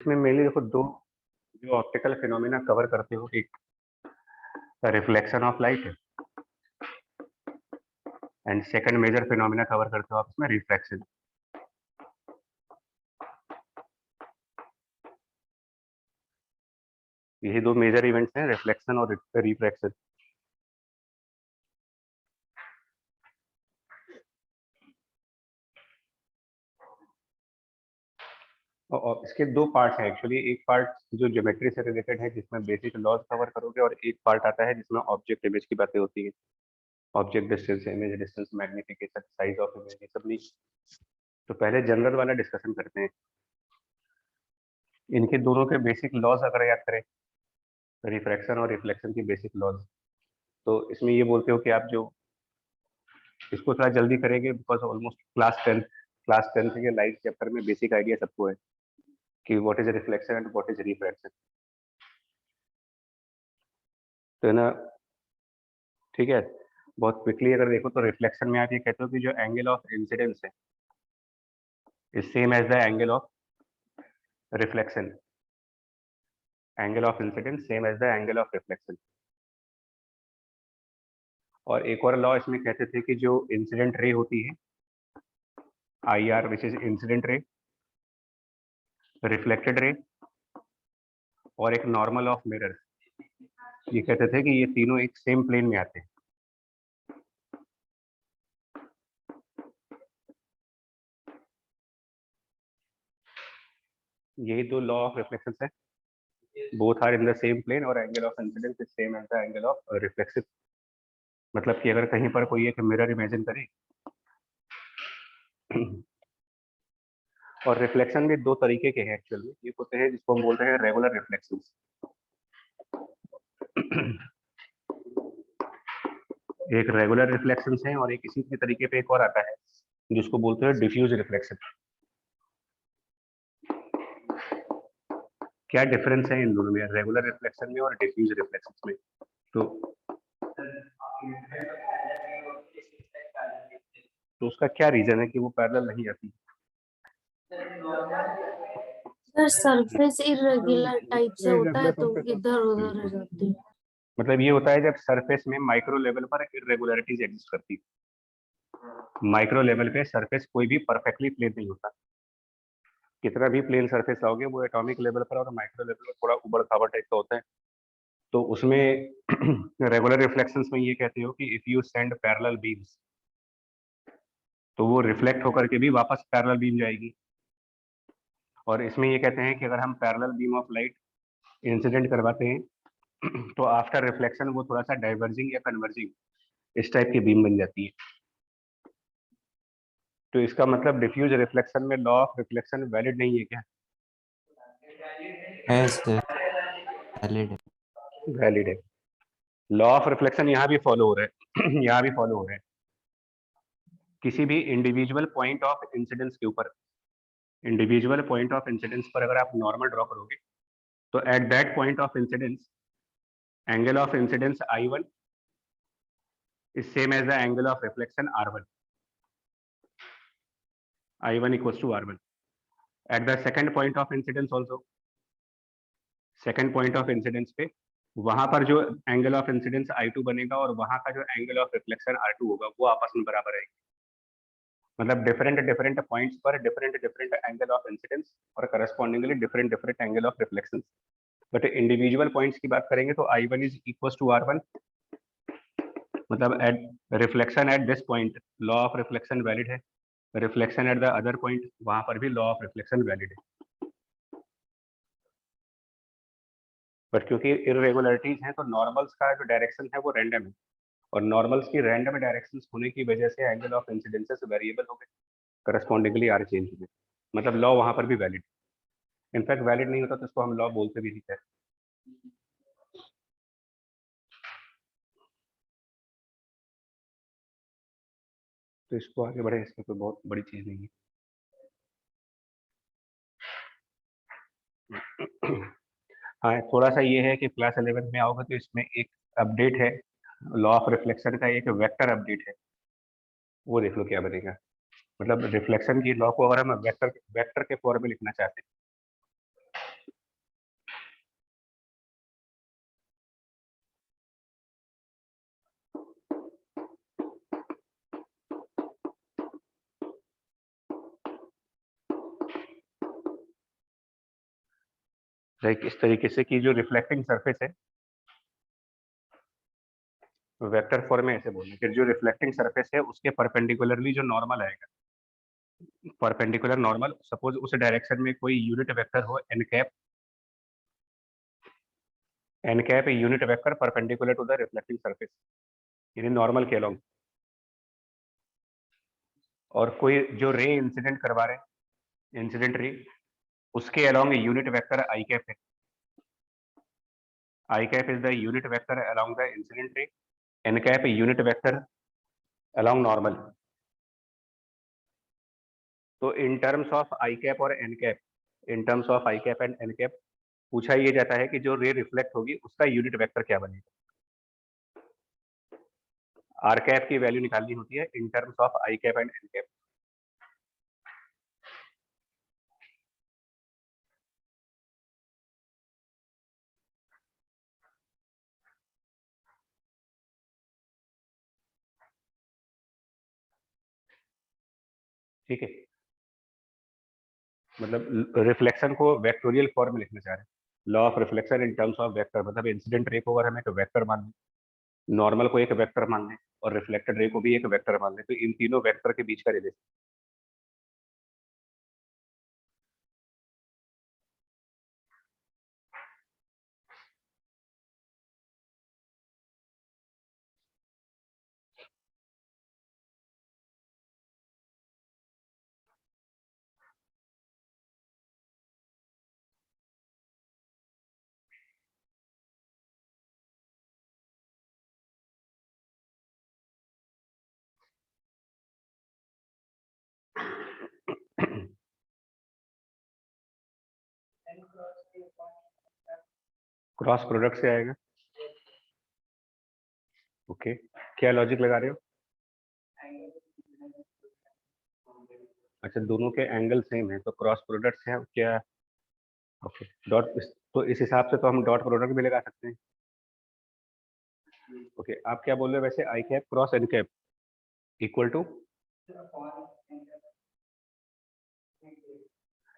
इसमें मेनली देखो दो जो ऑप्टिकल फिनोमेना कवर करते हो, एक reflection of light and second major phenomena cover करते हो आप इसमें रिफ्रैक्शन। यही दो मेजर इवेंट्स हैं, रिफ्लेक्शन और रिफ्रैक्शन। और इसके दो पार्ट्स हैं एक्चुअली। एक पार्ट जो ज्योमेट्री से रिलेटेड है जिसमें बेसिक लॉज कवर करोगे, और एक पार्ट आता है जिसमें ऑब्जेक्ट इमेज की बातें होती है। Object distance, image distance, magnification, size of image, ये सब नहीं। तो पहले जनरल वाला डिस्कशन करते हैं। इनके दोनों के बेसिक लॉज अगर याद करें, रिफ्रैक्शन और रिफ्लेक्शन की बेसिक लॉज, तो इसमें ये बोलते हो कि आप जो इसको थोड़ा जल्दी करेंगे बिकॉज ऑलमोस्ट क्लास टेंथ के लाइट चैप्टर में बेसिक आइडिया सबको है कि what is reflection and what is refraction. तो है ना, ठीक है। बहुत क्विकली अगर देखो तो रिफ्लेक्शन में आप ये कहते हो कि जो एंगल ऑफ इंसिडेंस है is same as the angle of reflection. Angle of incidence same as the angle of reflection. और एक और लॉ इसमें कहते थे कि जो इंसिडेंट रे होती है I R which is incident ray, reflected ray और एक नॉर्मल ऑफ मिरर, ये कहते थे कि ये तीनों एक सेम प्लेन में आते हैं। यही दो लॉ ऑफ रिफ्लेक्शन है, both are in the same plane और angle of incidence is same as the angle of reflection. मतलब कि अगर कहीं पर कोई एक मिरर इमेजिन करे, और रिफ्लेक्शन भी दो तरीके के हैं एक्चुअली। एक होते हैं जिसको हम बोलते हैं रेगुलर रिफ्लेक्शन, एक रेगुलर रिफ्लेक्शन है, और एक इसी के तरीके पे एक और आता है जिसको बोलते हैं डिफ्यूज रिफ्लेक्शन। क्या डिफरेंस है इन दोनों में, रेगुलर रिफ्लेक्शन में और डिफ्यूज रिफ्लेक्शन में? तो उसका क्या रीजन है कि वो पैरेलल नहीं आती? सर सरफेस इरेगुलर टाइप से होता है तो इधर उधर हो जाती है। मतलब ये होता है जब सरफेस में माइक्रो लेवल पर इरेगुलरिटीज एग्जिस्ट करती है। माइक्रो लेवल पे सरफेस कोई भी परफेक्टली प्लेन नहीं होता। कितना भी प्लेन सरफेस लाओगे वो एटॉमिक लेवल पर और माइक्रो लेवल पर थोड़ा उबड़ खाबड़ टाइप का होता है। तो उसमें रेगुलर रिफ्लेक्शंस में ये कहते हो कि if you send parallel beams, तो वो रिफ्लेक्ट होकर के भी वापस पैरेलल बीम जाएगी। और इसमें ये कहते हैं कि अगर हम parallel beam of light incident करवाते हैं तो आफ्टर रिफ्लेक्शन वो थोड़ा सा डाइवर्जिंग या कन्वर्जिंग इस टाइप की बीम बन जाती है। तो इसका मतलब डिफ्यूज रिफ्लेक्शन में लॉ ऑफ रिफ्लेक्शन वैलिड नहीं है क्या? है सर, वैलिड है। वैलिड है। लॉ ऑफ रिफ्लेक्शन यहाँ भी फॉलो हो रहा है यहाँ भी फॉलो हो रहा है। किसी भी इंडिविजुअल पॉइंट ऑफ इंसिडेंस के ऊपर, इंडिविजुअल पॉइंट ऑफ इंसिडेंस पर अगर आप नॉर्मल ड्रॉ करोगे, तो at that point of incidence angle of incidence I1 is same as the angle of reflection R1. I1 equals to R1. At the second point of incidence also, second point of incidence पे वहां पर जो angle of incidence I2 बनेगा और वहां का जो angle of reflection R2 होगा वो आपस में बराबर है। मतलब डिफरेंट डिफरेंट पॉइंट्स पर different different angle of incidence और correspondingly different different angle of reflection. But individual points की बात करेंगे तो I1 is equal to R1। मतलब at reflection at this point law of reflection valid है, reflection at the other point वहां पर भी लॉ ऑफ रिफ्लेक्शन वैलिड है। बट क्योंकि इरेगुलरिटीज हैं तो नॉर्मल्स का जो डायरेक्शन है वो रैंडम है, और नॉर्मल्स की रैंडम डायरेक्शंस होने की वजह से एंगल ऑफ इंसिडेंसेस वेरिएबल हो गए, करस्पॉन्डिंगली आर चेंज हो गए। मतलब लॉ वहां पर भी वैलिड। इनफैक्ट वैलिड नहीं होता तो इसको हम लॉ बोलते भी नहीं थे। तो इसको आगे बढ़े, इसमें कोई बहुत बड़ी चीज नहीं है। हाँ, थोड़ा सा ये है कि क्लास 11 में आओगे तो इसमें एक अपडेट है, लॉ ऑफ रिफ्लेक्शन का एक वेक्टर अपडेट है। वो देख लो क्या बनेगा। मतलब रिफ्लेक्शन की लॉ को अगर हम वेक्टर वेक्टर के फॉर्म में लिखना चाहते हैं लाइक इस तरीके से कि जो रिफ्लेक्टिंग सरफेस है, वेक्टर फॉर्म में ऐसे बोलने कि जो रिफ्लेक्टिंग सरफेस है उसके परपेंडिकुलरली जो नॉर्मल आएगा, परपेंडिकुलर नॉर्मल, सपोज उस डायरेक्शन में कोई यूनिट वेक्टर हो N cap unit vector perpendicular to the reflecting surface, यानी नॉर्मल के अलॉन्ग, और कोई जो रे इंसिडेंट करवा रहे हैं, इंसिडेंट रे, उसके along unit vector I cap है, I cap is the unit vector along the incident ray, N cap unit vector along normal. तो in terms of I cap और N cap, in terms of I cap and N cap पूछा ये जाता है कि जो रे reflect होगी उसका यूनिट वेक्टर क्या बनेगा। आर कैप की वैल्यू निकालनी होती है in terms of I cap and N cap. ठीक है, मतलब रिफ्लेक्शन को वेक्टोरियल फॉर्म में लिखना चाह रहे हैं। Law of reflection in terms of vector, मतलब इंसिडेंट रे को अगर हम एक वेक्टर मान लें, नॉर्मल को एक वेक्टर मान लें और रिफ्लेक्टेड रे को भी एक वेक्टर मान लें, तो इन तीनों वेक्टर के बीच का रिलेशन। क्रॉस प्रोडक्ट से आएगा। ओके, क्या लॉजिक लगा रहे हो? अच्छा, दोनों के एंगल सेम है तो क्रॉस प्रोडक्ट से हम क्या, ओके डॉट, तो इस हिसाब से तो हम डॉट प्रोडक्ट भी लगा सकते हैं। ओके, आप क्या बोल रहे हो वैसे, I cap cross N cap equal to,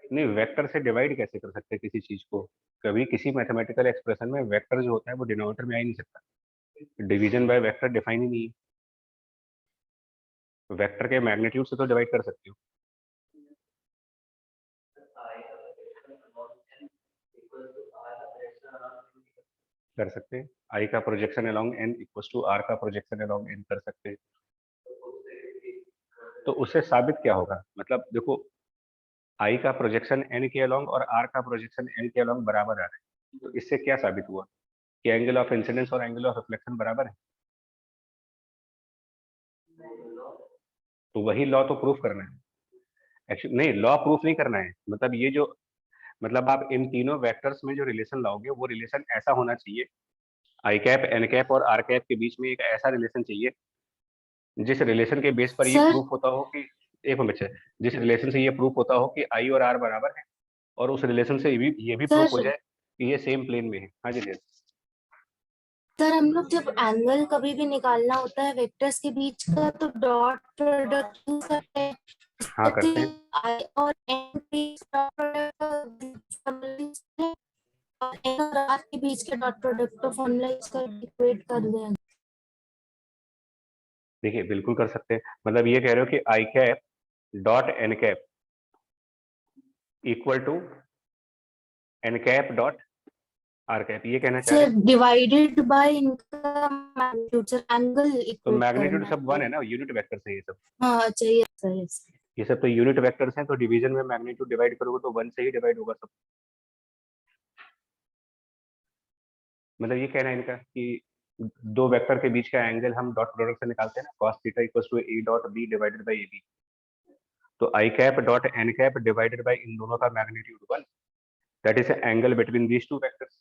नहीं वेक्टर से डिवाइड कैसे कर सकते हैं किसी चीज को? कभी किसी मैथमेटिकल एक्सप्रेशन में वेक्टर जो होता है वो डिनोमिनेटर में आ ही नहीं सकता, डिवीजन बाय वेक्टर डिफाइन ही नहीं है। वेक्टर के मैग्नीट्यूड से तो डिवाइड कर सकते हो। कर सकते हैं, आई का projection along N equals to R का प्रोजेक्शन अलोंग एन कर सकते हैं। तो उससे साबित क्या होगा, मतलब देखो आई का प्रोजेक्शन एन के अलोंग और आर का प्रोजेक्शन एन के अलोंग बराबर आ रहा है, तो इससे क्या साबित हुआ कि एंगल ऑफ इंसिडेंस और एंगल ऑफ रिफ्लेक्शन बराबर है। तो वही लॉ तो प्रूफ करना है, एक्चुअली नहीं लॉ प्रूफ नहीं करना है, मतलब ये जो, मतलब आप इन तीनों वेक्टर्स में जो रिलेशन लाओगे वो रिलेशन ऐसा होना चाहिए, आई कैप एन कैप और आर कैप के बीच में एक ऐसा रिलेशन चाहिए जिस रिलेशन के बेस पर ये सर प्रूफ होता हो कि, एक मिनट से, जिस रिलेशन से ये प्रूफ होता हो कि आई और आर बराबर है, और उस रिलेशन से ये भी प्रूफ हो सर जाए कि ये सेम प्लेन में है। हाँ जी जी। सर हम लोग जब एंगल कभी भी निकालना होता है वेक्टर्स के बीच का तो डॉट प्रोडक्ट यूज करते हैं। हाँ करते हैं। आई और एन के बीच डॉट प्रोडक्ट और एन और आर के बीच के डॉट प्रोडक्ट को फॉर्मूला यूज करके इक्वेट कर दें। देखिए बिल्कुल कर सकते हैं, मतलब ये कह रहे हो कि I cap dot N cap equal to N cap dot R cap, ये कहना चाह रहे सर हैं। डिवाइडेड बाय इनका मैग्नीट्यूड, सर एंगल तो इक्वेट मैग्नीट्यूड करना सब वन है। है ना, यूनिट वेक्टर से ये सब, हाँ चाहिए सर yes। ये सब तो यूनिट वेक्टर्स हैं, तो डिवीजन में मैग्नीट्यूड डिवाइड करोगे तो वन से ही डिवाइड होगा सब। मतलब ये कहना है इनका कि दो वेक्टर के बीच का एंगल हम डॉट प्रोडक्ट से निकालते हैं ना, cos theta equals to A dot B divided by A B, तो I cap dot N cap divided by इन दोनों का magnitude one, that is angle between these two vectors,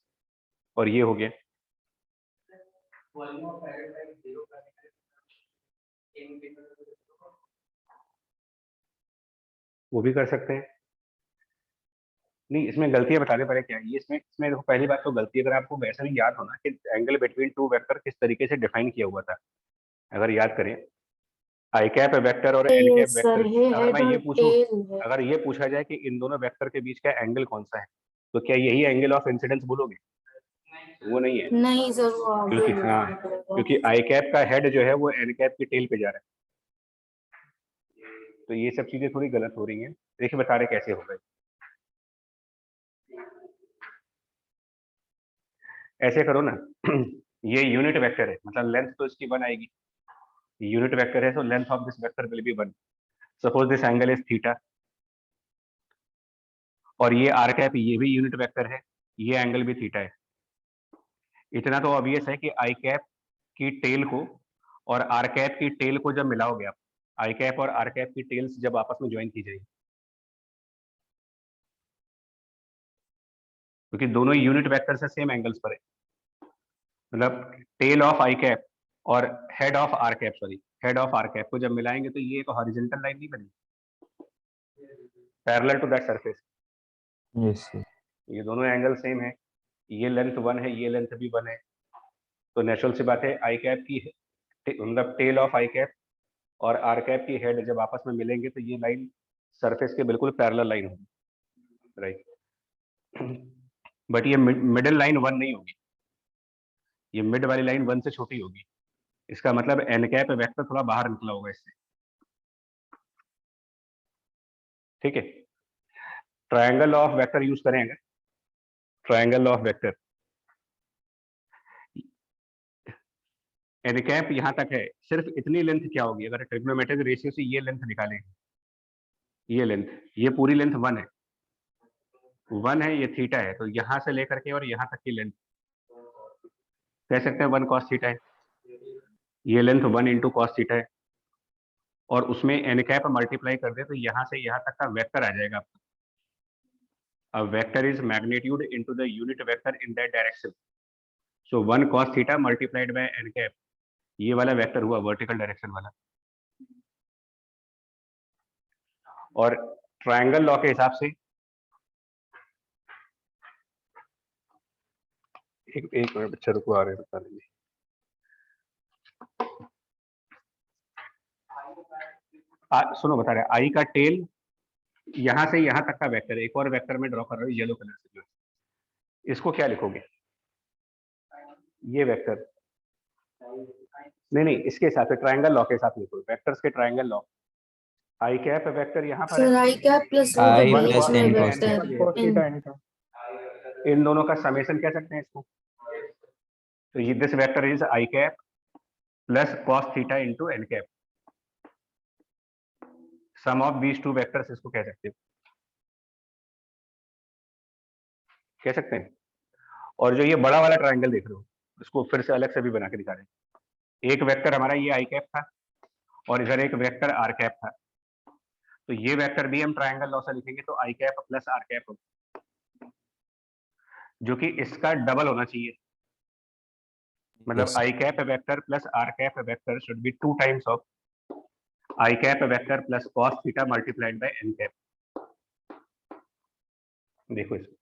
और ये हो गया। वो भी कर सकते हैं। नहीं इसमें गलतियां बता दे पहले क्या है ये, इसमें इसमें देखो पहली बात तो गलती, अगर आपको वैसा भी याद होना कि एंगल बिटवीन टू वेक्टर किस तरीके से डिफाइन किया हुआ था, अगर याद करें, आई कैप वेक्टर और एन कैप सर वेक्टर, ये अगर हेड मैं और ये पूछूं, टेल है। अगर ये पूछा जाए कि इन दोनों वेक्टर के बीच का एंगल कौन सा है, तो क्या यही एंगल ऑफ इंसिडेंस बोलोगे? वो नहीं है, नहीं सर, वो आगे क्योंकि हाँ, लेना पड़ेगा। क्योंकि आई कैप का हेड जो है वो एन कैप की टेल पे जा रहा है। तो ये सब चीजें थोड़ी गलत हो रही हैं। देखिए बता रहे कैसे होगा। ऐसे करो ना ये यूनिट वेक्टर है, मतलब लेंथ तो इसकी 1 आएगी। यूनिट वेक्टर है, so length of this vector will be 1. Suppose this angle is theta, और ये आर कैप ये भी यूनिट वेक्टर है, ये एंगल भी थीटा है। इतना तो ऑब्वियस है कि आई कैप की टेल को और आर कैप की टेल को जब मिलाओगे आप, आई कैप और आर कैप की टेल्स जब आपस में ज्वाइन की जाएगी, क्योंकि दोनों यूनिट वेक्टर से सेम एंगल्स पर है, मतलब टेल ऑफ आई कैप और head of R cap, sorry head of R cap को जब मिलाएंगे तो ये एक हॉरिजॉन्टल लाइन नहीं बनेगी, parallel to that surface. Yes, sir. ये दोनों एंगल सेम है, ये लेंथ 1 है, ये लेंथ भी 1 है, तो नेचुरल सी बात है आई कैप की मतलब टेल ऑफ आई कैप और आर कैप की हेड जब आपस में मिलेंगे तो ये लाइन सरफेस के बिल्कुल पैरेलल लाइन होगी, राइट। बट ये मिडिल लाइन 1 नहीं होगी, ये मिड वाली लाइन 1 से छोटी होगी। इसका मतलब एन कैप वेक्टर थोड़ा बाहर निकला होगा इससे, ठीक है। ट्रायंगल ऑफ वेक्टर यूज करेंगे, triangle of vector N cap यहाँ तक है, सिर्फ इतनी लेंथ क्या होगी अगर ट्रिग्नोमेट्रिक रेशियो से ये लेंथ निकालेंगे, ये लेंथ, ये पूरी लेंथ 1 है, 1 है, ये थीटा है, तो यहाँ से लेकर के और यहाँ तक की लेंथ कह सकते हैं 1 cos थीटा है। ये लेंथ 1 इंटू कॉस थीटा है, और उसमें एन कैप मल्टीप्लाई कर दे तो यहाँ से यहाँ तक का वेक्टर आ जाएगा आपका। A vector is magnitude into the unit vector in that direction. So 1 cos theta multiplied by n cap, ये वाला वेक्टर हुआ वर्टिकल डायरेक्शन वाला। और ट्रायंगल लॉ के हिसाब से एक मिनट बच्चे रुको, आ रहे बता देंगे। सुनो बता रहे, आई का टेल यहाँ से यहाँ तक का वेक्टर, एक और वेक्टर में ड्रॉ कर रहा हूँ येलो कलर से, जो इसको क्या लिखोगे? ये वेक्टर नहीं, इसके हिसाब से ट्रायंगल लॉ के हिसाब से लिखो, वेक्टर्स के triangle law. I cap vector यहाँ पर सर है, आई कैप प्लस वो I जो वन बीच plus में n cos वेक्टर theta. इन दोनों का समेशन कह सकते हैं इसको। तो ये this vector is I cap plus cos theta into N cap, sum of these two vectors इसको कह सकते हो, कह सकते हैं। और जो ये बड़ा वाला ट्रायंगल देख रहे हो, इसको फिर से अलग से भी बना के दिखा रहे हैं। एक वेक्टर हमारा ये आई कैप था और इधर एक वेक्टर आर कैप था, तो ये वेक्टर भी हम ट्रायंगल लॉ से लिखेंगे तो I cap plus R cap होगा, जो कि इसका डबल होना चाहिए। मतलब Yes. I cap vector plus R cap vector should be 2 times of I cap vector plus cos theta multiplied by N cap. देखो इसको,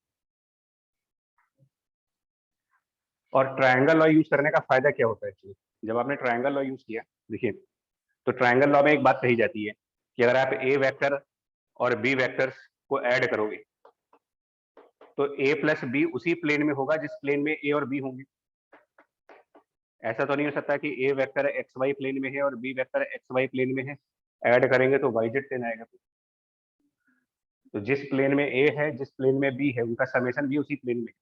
और ट्रायंगल लॉ यूज करने का फायदा क्या होता है एक्चुअली, जब आपने ट्रायंगल लॉ यूज किया, देखिए तो ट्रायंगल लॉ में एक बात कही जाती है कि अगर आप ए वेक्टर और बी वेक्टर्स को ऐड करोगे तो ए प्लस बी उसी प्लेन में होगा जिस प्लेन में ए और बी होंगे। ऐसा तो नहीं हो सकता कि A vector X Y plane में है और B vector X Y plane में है, ऐड करेंगे तो वाई जेड प्लेन आएगा। तो जिस प्लेन में ए है, जिस प्लेन में बी है, उनका समेशन भी उसी प्लेन में है।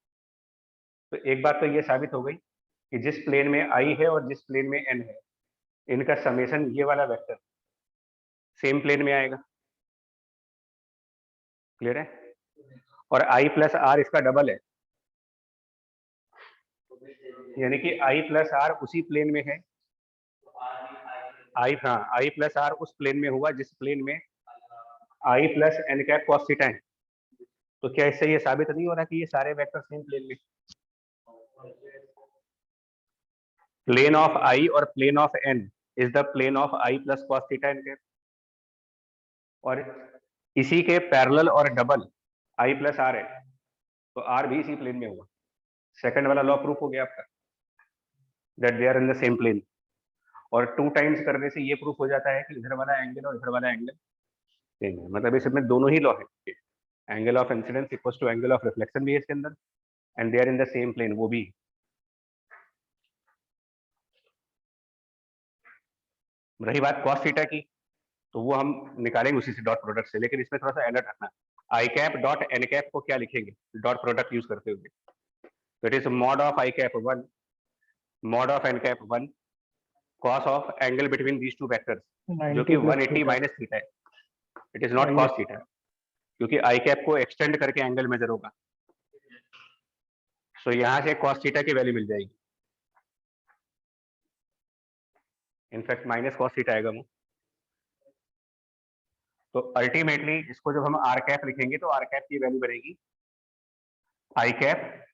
तो एक बात तो ये साबित हो गई कि जिस प्लेन में आई है और जिस प्लेन में एन है, इनका समेशन ये वाला वेक्टर सेम प्लेन में आएगा। क्लियर है? और आई प्लस आर इसका डबल है, यानी कि आई प्लस आर उसी प्लेन में है। आई प्लस आर उस प्लेन में हुआ जिस प्लेन में I plus N cap cos theta है। तो क्या इससे ये साबित नहीं हो रहा कि ये सारे वेक्टर सेम प्लेन में? प्लेन ऑफ आई और plane of N is the plane of I plus cos theta N cap, और इसी के पैरेलल और डबल आई प्लस आर है, तो आर भी इसी प्लेन में हुआ। सेकंड वाला लॉ प्रूफ हो गया आपका, that they are in the same plane. और 2 टाइम्स करने से ये प्रूफ हो जाता है कि इधर वाला एंगल और इधर वाला एंगल सेम है, मतलब इसमें दोनों ही लॉ है। Angle of incidence equal to angle of reflection भी है इसके अंदर, and they are in the same plane, वो भी। रही बात कॉस थीटा की, तो वो हम निकालेंगे उसी से डॉट प्रोडक्ट से, लेकिन इसमें थोड़ा सा अलर्ट रखना, I cap dot N cap को क्या लिखेंगे डॉट प्रोडक्ट यूज करते हुए, तो it is mod of I cap 1 mod of N cap 1 cos of angle between these two vectors, जो कि 180 माइनस थीटा है, it is not cos theta, क्योंकि आई कैप को एक्सटेंड करके एंगल मेजर होगा, सो यहां से कॉस थीटा की वैल्यू मिल जाएगी, इनफैक्ट माइनस कॉस थीटा आएगा वो। तो अल्टीमेटली इसको जब हम आर कैप लिखेंगे तो आर कैप की वैल्यू बनेगी I cap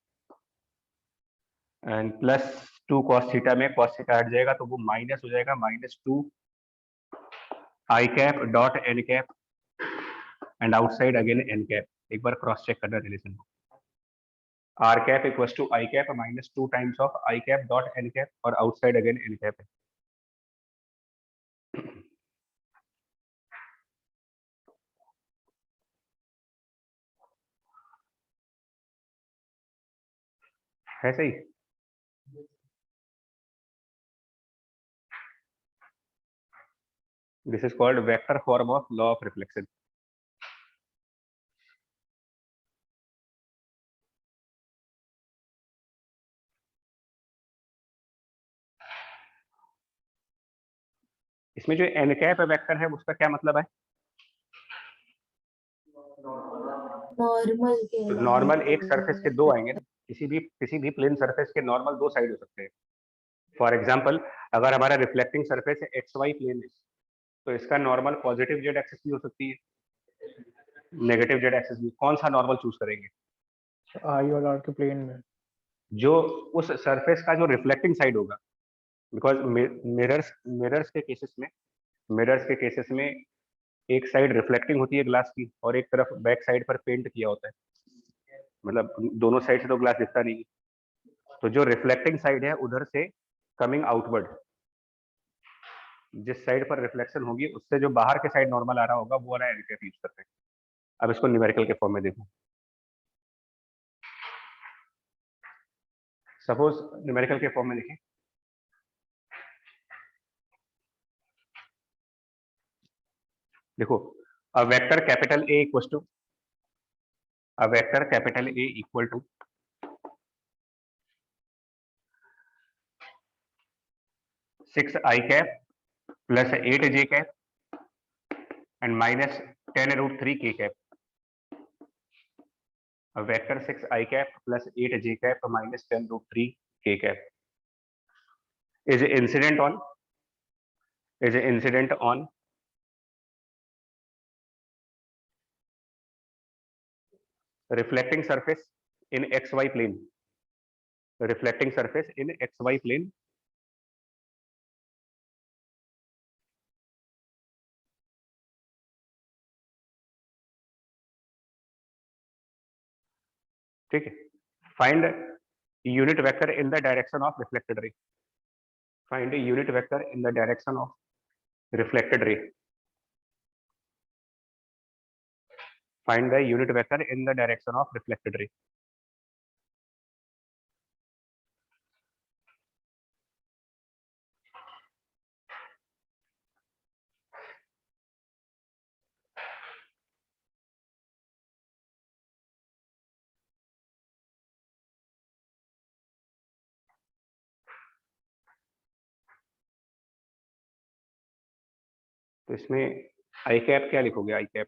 and plus 2 cos theta में कॉस थीटा हट जाएगा तो वो माइनस हो जाएगा -2 I cap dot N cap and outside again N cap. एक बार क्रॉस चेक करना रिलेशन को, R cap equal to I cap -2 times of I cap dot N cap और आउटसाइड अगेन एन कैप है। है सही? This is called vector form of law of reflection. इसमें जो एन कैप वेक्टर है उसका क्या मतलब है? नॉर्मल के नॉर्मल एक सरफेस के दो आएंगे, किसी भी प्लेन सरफेस के नॉर्मल दो साइड हो सकते हैं। फॉर एग्जांपल अगर हमारा रिफ्लेक्टिंग सरफेस है एक्स वाई प्लेन है, तो इसका नॉर्मल पॉजिटिव जेड एक्सिस भी हो सकती है, नेगेटिव जेड एक्सिस भी। कौन सा नॉर्मल चूज करेंगे? आई और आर के प्लेन में जो उस सरफेस का जो रिफ्लेक्टिंग साइड होगा, बिकॉज मिरर्स के केसेस में एक साइड रिफ्लेक्टिंग होती है ग्लास की और एक तरफ बैक साइड पर पेंट किया होता है, मतलब दोनों साइड से तो ग्लास दिखता नहीं है, तो जो रिफ्लेक्टिंग साइड है उधर से कमिंग आउटवर्ड, जिस साइड पर रिफ्लेक्शन होगी उससे जो बाहर के साइड नॉर्मल आ रहा होगा वो वाला एनकेप यूज करते हैं। अब इसको न्यूमेरिकल के फॉर्म में देखो, सपोज न्यूमेरिकल के फॉर्म में देखें, देखो a vector capital A equal to 6i cap plus 8j cap and -10√3 k cap. A vector 6i cap plus 8j cap minus 10√3 k cap is incident on reflecting surface in xy plane, reflecting surface in xy plane ठीक है। Find unit vector in the direction of reflected ray, find unit vector in the direction of reflected ray, find the unit vector in the direction of reflected ray. तो इसमें आई cap क्या लिखोगे? आई cap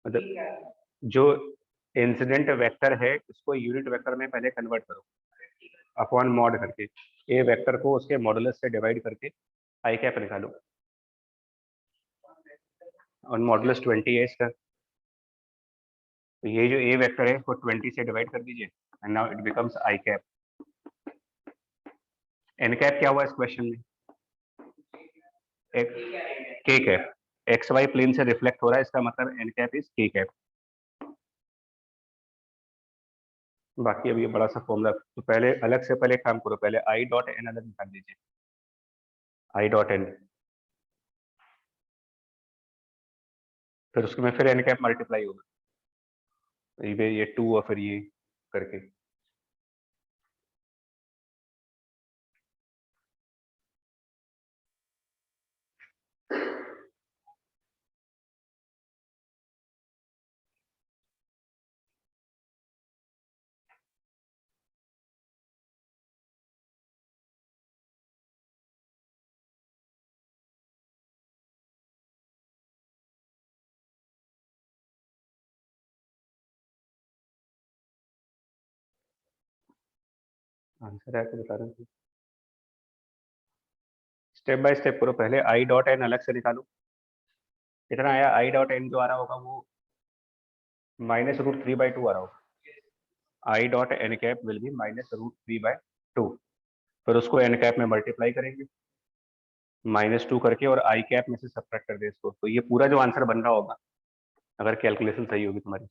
मतलब जो incident vector है उसको unit vector में पहले कन्वर्ट करो अपॉन मॉड करके, ए वेक्टर को उसके मॉडुलस से डिवाइड करके आई कैप निकालो, और मॉडुलस 20 है इसका, तो ये जो ए वेक्टर है इसको 20 से डिवाइड कर दीजिए and now it becomes I cap. N cap क्या हुआ इस क्वेश्चन में? K cap, X Y plane से रिफ्लेक्ट हो रहा है, इसका मतलब N cap is K cap. बाकी अब ये बड़ा सा फॉर्मूला, तो पहले अलग से पहले काम करो, पहले आई डॉट एन अलग निकाल दीजिए, आई डॉट एन फिर उसमें फिर एन कैप मल्टीप्लाई होगा, ये 2 और फिर ये करके। आंसर है तो बता रहा हूँ, स्टेप बाय स्टेप करो। पहले आई डॉट एन अलग से निकालो, कितना आया, आई डॉट एन जो आ रहा होगा वो -√3/2 आ रहा होगा। I dot N cap will be -√3/2। फिर उसको एन कैप में मल्टीप्लाई करेंगे -2 करके, और आई कैप में से सब्ट्रैक्ट कर दे इसको, तो ये पूरा जो आंसर बन रहा होगा अगर कैलकुलेशन सही होगी तुम्हारी,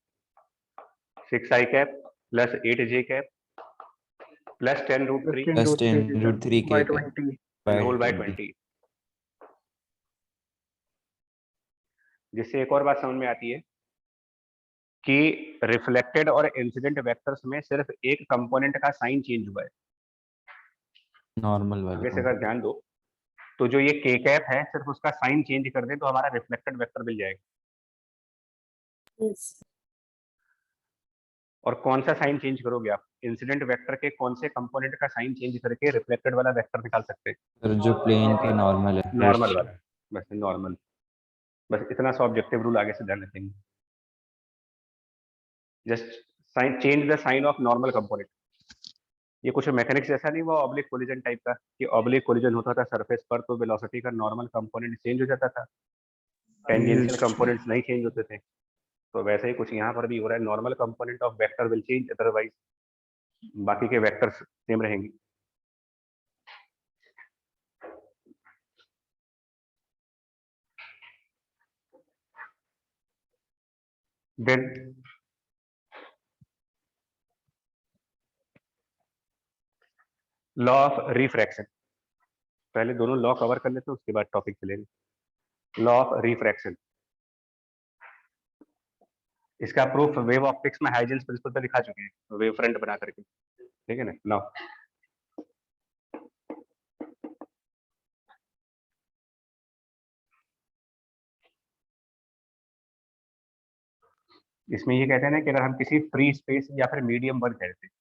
6i cap plus 8j cap plus 10√3 Plus 10√3 by K 20. Whole by 20. 20। जिससे एक और बात समझ में आती है कि रिफ्लेक्टेड और इंसिडेंट वेक्टर्स में सिर्फ एक कंपोनेंट का साइन चेंज हुआ है। नॉर्मल वाले आगे से अगर ध्यान दो तो जो ये के कैप है सिर्फ उसका साइन चेंज कर दे तो हमारा रिफ्लेक्टेड वेक्टर मिल जाएगा। Yes. और कौन सा साइन चेंज करोगे आप, इंसिडेंट वेक्टर के कौन से कंपोनेंट का साइन चेंज करके रिफ्लेक्टेड वाला वेक्टर निकाल सकते हैं? सर जो प्लेन के नॉर्मल है नॉर्मल वाला, बस नॉर्मल। बस इतना सा ऑब्जेक्टिव रूल आगे से ध्यान रखेंगे। Just sign change the sign of normal component. ये कुछ मैकेनिक्स जैसा नहीं हुआ ऑब्लिक कोलिजन टाइप का, कि ऑब्लिक कोलिजन होता था सरफेस पर तो वेलोसिटी का नॉर्मल कंपोनेंट चेंज हो जाता था, टेंजेंशियल कंपोनेंट्स नहीं चेंज होते थे। तो वैसे ही कुछ यहाँ पर भी हो रहा है, normal component of vector will change, otherwise बाकी के वेक्टर्स सेम रहेंगे। देन लॉ ऑफ रिफ्रैक्शन, पहले दोनों लॉ कवर कर लेते हैं उसके बाद टॉपिक चलेंगे। लॉ ऑफ रिफ्रैक्शन, इसका प्रूफ वेव ऑप्टिक्स में हाइजेंस प्रिंसिपल पे दिखा चुके हैं, वेव फ्रंट बना करके, ठीक है ना। नाउ इसमें ये कहते हैं ना कि अगर हम किसी फ्री स्पेस या फिर मीडियम वन कहते हैं,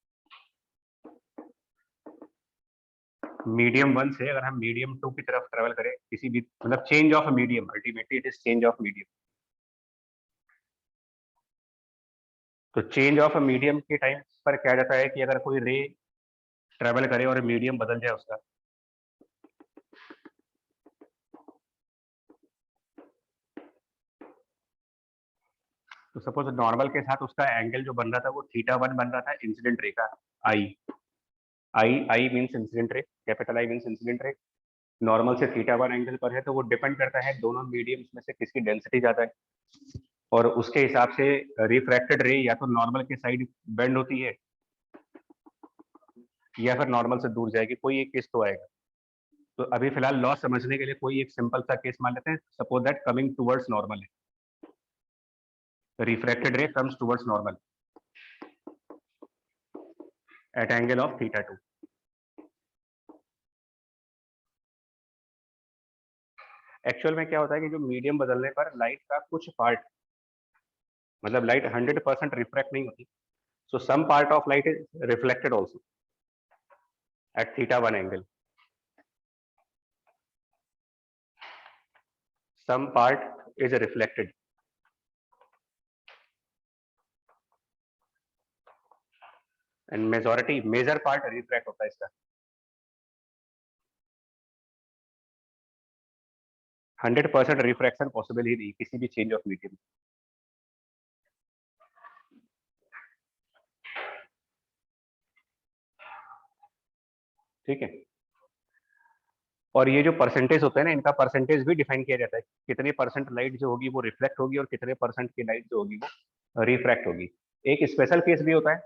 मीडियम वन से अगर हम मीडियम टू की तरफ ट्रेवल करें, किसी भी मतलब change of medium, ultimately it is change of medium. तो चेंज ऑफ मीडियम के टाइम पर क्या जाता है कि अगर कोई रे ट्रेवल करे और मीडियम बदल जाए उसका, तो सपोज नॉर्मल के साथ उसका एंगल जो बन रहा था वो θ1 बन रहा था इंसिडेंट रे का, आई means incident ray, capital I means incident ray. Normal से θ1 एंगल पर है तो वो डिपेंड करता है दोनों मीडियम्स में से किसकी डेंसिटी ज्यादा है, और उसके हिसाब से रिफ्रैक्टेड रे या तो नॉर्मल के साइड बेंड होती है या फिर नॉर्मल से दूर जाएगी, कोई एक केस तो आएगा। तो अभी फिलहाल लॉ समझने के लिए कोई एक सिंपल सा केस मान लेते हैं, suppose that coming towards normal है, refracted ray comes towards normal at angle of θ2। Actual में क्या होता है कि जो मीडियम बदलने पर लाइट का कुछ पार्ट, मतलब लाइट 100% रिफ्रैक्ट नहीं होती, so some part of light is reflected also at θ1 angle, some part is reflected and majority major part refract होता है इसका। 100% रिफ्रैक्शन पॉसिबल ही नहीं किसी भी चेंज ऑफ मीडियम। ठीक है, और ये जो परसेंटेज होता है ना, इनका परसेंटेज भी डिफाइन किया जाता है, कितने परसेंट लाइट जो होगी वो रिफ्लेक्ट होगी और कितने परसेंट की लाइट जो होगी वो रिफ्रैक्ट होगी। एक स्पेशल केस भी होता है,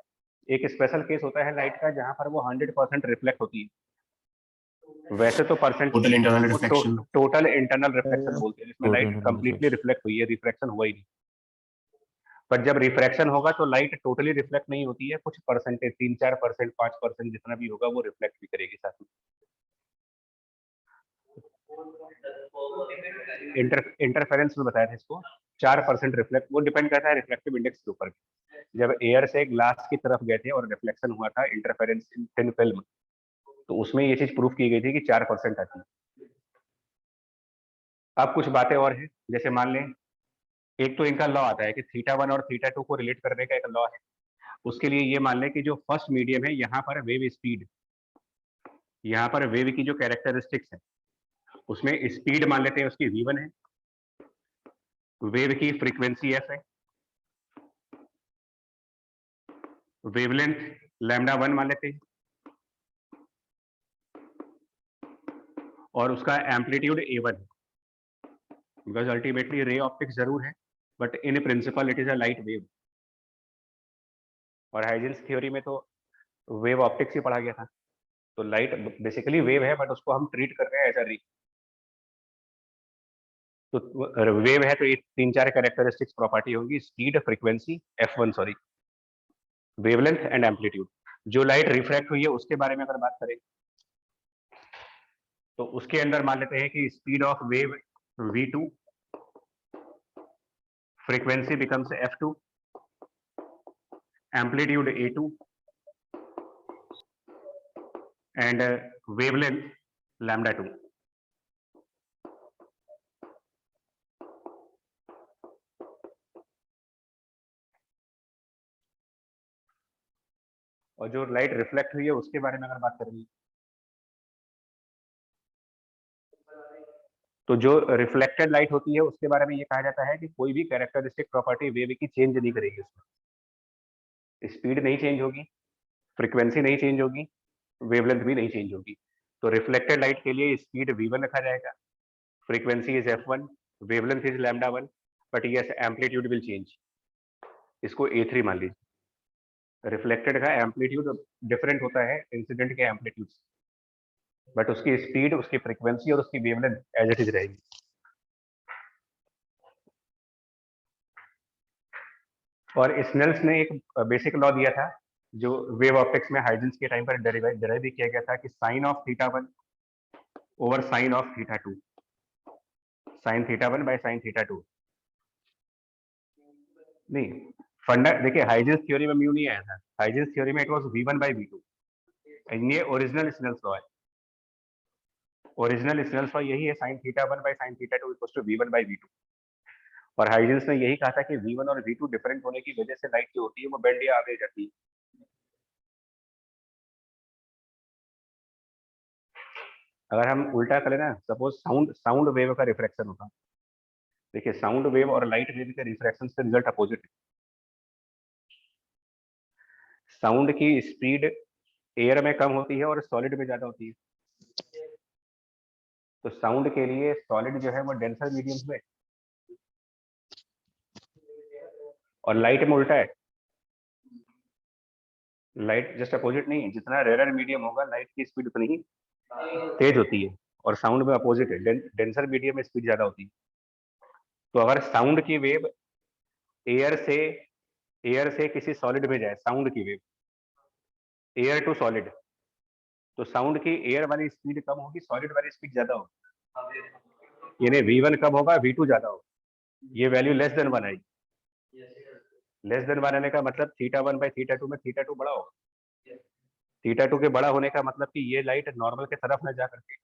एक स्पेशल केस होता है लाइट का जहां पर वो 100% रिफ्लेक्ट होती है, वैसे तो percent total internal reflection. Total internal reflection बोलते हैं, जिसमें Total light internal completely reflection. Reflect हुई है, रिफ्रैक्शन हुआ ही नहीं। पर जब रिफ्रैक्शन होगा तो लाइट टोटली रिफ्लेक्ट नहीं होती है, कुछ परसेंटेज 3-4%, 5% जितना भी होगा वो रिफ्लेक्ट भी करेगी साथ में। इंटरफेरेंस में बताया था इसको, 4% रिफ्लेक्ट, वो डिपेंड करता है रिफ्लेक्टिव इंडेक्स के ऊपर। जब एयर से ग्लास की तरफ गए थे और रिफ्लेक्शन हुआ था इंटरफेरेंस इन थिन फिल्म, तो उसमें ये चीज प्रूफ की गई थी कि 4% आती है। अब कुछ बातें और हैं, जैसे मान लें एक तो इनका लॉ आता है कि θ1 और θ2 को रिलेट करने का एक लॉ है। उसके लिए ये मान लें कि जो फर्स्ट मीडियम है, यहाँ पर वेव स्पीड, यहाँ पर वेव की जो कैरेक्टरिस्टिक्स है उसमें स्पीड मान लेते हैं उसकी v1 है, वेव की फ्रीक्वेंसी f है, वेवलेंथ λ1 मान लेते हैं, और उसका एम्पलीट्यूड a1 है, बिकॉज अल्टीमेटली रे ऑप्टिक्स जरूर है but in principle it is a light wave. और हाइजेंस थ्योरी में तो वेव ऑप्टिक्स ही पढ़ा गया था। तो लाइट बेसिकली वेव है बट उसको हम ट्रीट कर रहे हैं एज अ रे। तो वेव है तो ये 3-4 कैरेक्टरिस्टिक्स प्रॉपर्टी होगी, speed, frequency, f1 sorry, wavelength and amplitude. जो लाइट रिफ्रैक्ट हुई है उसके बारे में अगर बात करें तो उसके अंदर मान लेते हैं कि speed of wave v2, frequency becomes f2, amplitude a2 and wavelength λ2। और जो लाइट रिफ्लेक्ट हुई है उसके बारे में अगर बात करेंगे तो जो रिफ्लेक्टेड लाइट होती है उसके बारे में ये कहा जाता है कि कोई भी कैरेक्टरिस्टिक प्रॉपर्टी वेव की चेंज नहीं करेगी उसमें। स्पीड नहीं चेंज होगी, फ्रीक्वेंसी नहीं चेंज होगी, वेवलेंथ भी नहीं चेंज होगी। तो रिफ्लेक्टेड लाइट के लिए स्पीड v1 रखा जाएगा, frequency is f1, wavelength is λ1, but yes amplitude will change, इसको a3 मान लीजिए। रिफ्लेक्टेड का एम्पलीट्यूड डिफरेंट होता है इंसिडेंट के एम्पलीट्यूड से, बट उसकी स्पीड, उसकी फ्रीक्वेंसी और उसकी वेवलेंथ एज इट इज रहेगी। और स्नेल्स ने एक बेसिक लॉ दिया था जो वेव ऑप्टिक्स में हाइजेंस के टाइम पर डेराइव किया गया था कि sine of θ1 over sine of θ2, sine θ1 by sine θ2। नहीं, फंडा देखिए, हाइजेंस थ्योरी में म्यू नहीं आया था, हाइजेंस थ्योरी में it was v1 by v2। ये ओरिजिनल स्नेल्स लॉ है, ओरिजिनल स्नेल्स लॉ यही है, sine θ1 by sine θ2 equals to v1 by v2। और हाइजेंस ने यही कहा था कि v1 और v2 डिफरेंट होने की वजह से लाइट जो होती है वो बेंड या आगे जाती है। अगर हम उल्टा करें ना, सपोज साउंड वेव का रिफ्रैक्शन होता, देखिए साउंड वेव और लाइट वेव के रिफ्रैक्शन से रिजल्ट अपोजिट है। साउंड की स्पीड एयर में कम होती है और सॉलिड में ज्यादा होती है। तो साउंड के लिए सॉलिड जो है वो डेंसर मीडियम में, और लाइट में उल्टा है, लाइट जस्ट अपोजिट नहीं है, जितना रेयर मीडियम होगा लाइट की स्पीड उतनी ही तेज होती है, और साउंड में अपोजिट है, डेंसर मीडियम में स्पीड ज्यादा होती है। तो अगर साउंड की वेव एयर से किसी सॉलिड में जाए, साउंड की वेव एयर टू सॉलिड, तो साउंड की एयर वाली स्पीड कम होगी, सॉलिड वाली स्पीड ज्यादा होगी, यानी v1 कम होगा, v2 ज्यादा होगा, ये वैल्यू लेस देन 1 आएगी। लेस देन 1 आने का मतलब θ1 बाय θ2 में θ2 बड़ा होगा, θ2 के बड़ा होने का मतलब कि ये लाइट नॉर्मल के तरफ न जा करके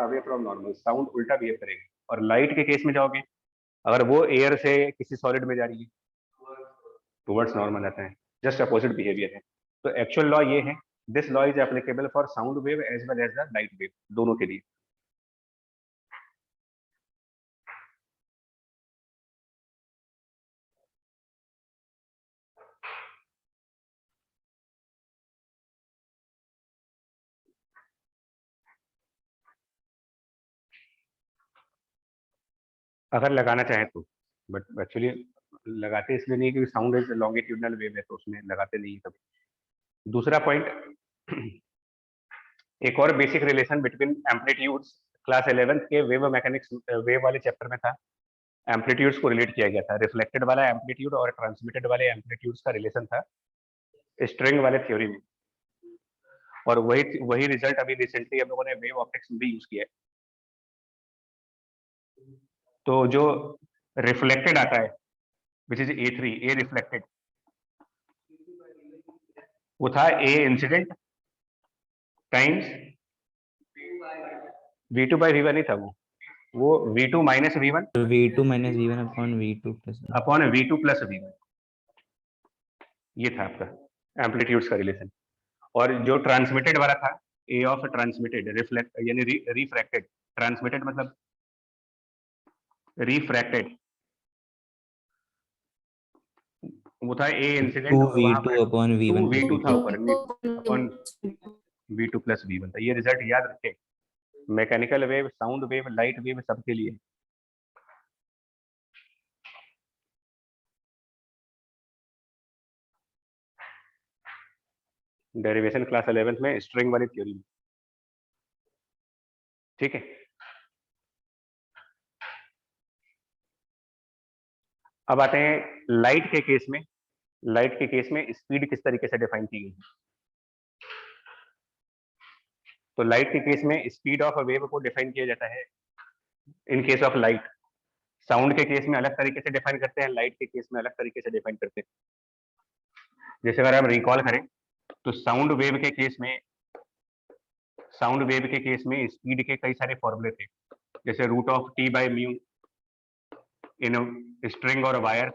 अवे फ्रॉम नॉर्मल, साउंड उल्टा बिहेव करेगी। और लाइट के केस में जाओगे, अगर वो एयर से किसी सॉलिड में जा रही है टुवर्ड्स नॉर्मल आता है, जस्ट अपोजिट बिहेवियर है। तो एक्चुअल लॉ ये है, this law is applicable for sound wave as well as the light wave, दोनों के लिए। अगर लगाना चाहे तो, बट एक्चुअली लगाते इसलिए नहीं क्योंकि साउंड इज लॉन्गिट्यूडनल वेव है, तो उसमें लगाते नहीं है कभी। दूसरा पॉइंट, एक और basic relation between amplitudes class 11th के वेव मैकेनिक्स वेव वाले चैप्टर में था, एम्पलीट्यूड्स को रिलेट किया गया था। रिफ्लेक्टेड वाला एम्पलीट्यूड और ट्रांसमिटेड वाले एम्पलीट्यूड्स का रिलेशन था स्ट्रिंग वाले थ्योरी में, और वही रिजल्ट अभी रिसेंटली हम लोगों ने वेव ऑप्टिक्स में भी यूज किया है। तो जो रिफ्लेक्टेड आता है which is A3, A reflected, वो था A incident times V2 by V1 ही था वो V2 minus V1 V2 minus V1 upon V2 plus V1. Upon V2 plus V1, ये था आपका एम्पलीट्यूड्स का रिलेशन। और जो ट्रांसमिटेड वाला था ए ऑफ ट्रांसमिटेड रिफ्लेक्ट यानी रिफ्रैक्टेड, ट्रांसमिटेड मतलब रिफ्रैक्टेड, वो था A incident, 2V2 upon V1 plus V2 था V2. ऊपर अपॉन V2 प्लस V1 था। ये रिजल्ट याद रखें, mechanical wave, sound wave, light wave सबके लिए। डेरिवेशन क्लास 11th में स्ट्रिंग वाली थ्योरी में, ठीक है। अब आते हैं लाइट के केस में। लाइट के केस में स्पीड किस तरीके से डिफाइन की गई है। तो लाइट के केस में स्पीड ऑफ वेव को डिफाइन किया जाता है in case of light. Sound के केस में अलग तरीके से डिफाइन करते हैं, लाइट के केस में अलग तरीके से डिफाइन करते हैं। जैसे अगर हम रिकॉल करें तो साउंड वेव के केस में स्पीड के कई सारे फॉर्मूले थे, जैसे root of T by mu in string और वायर,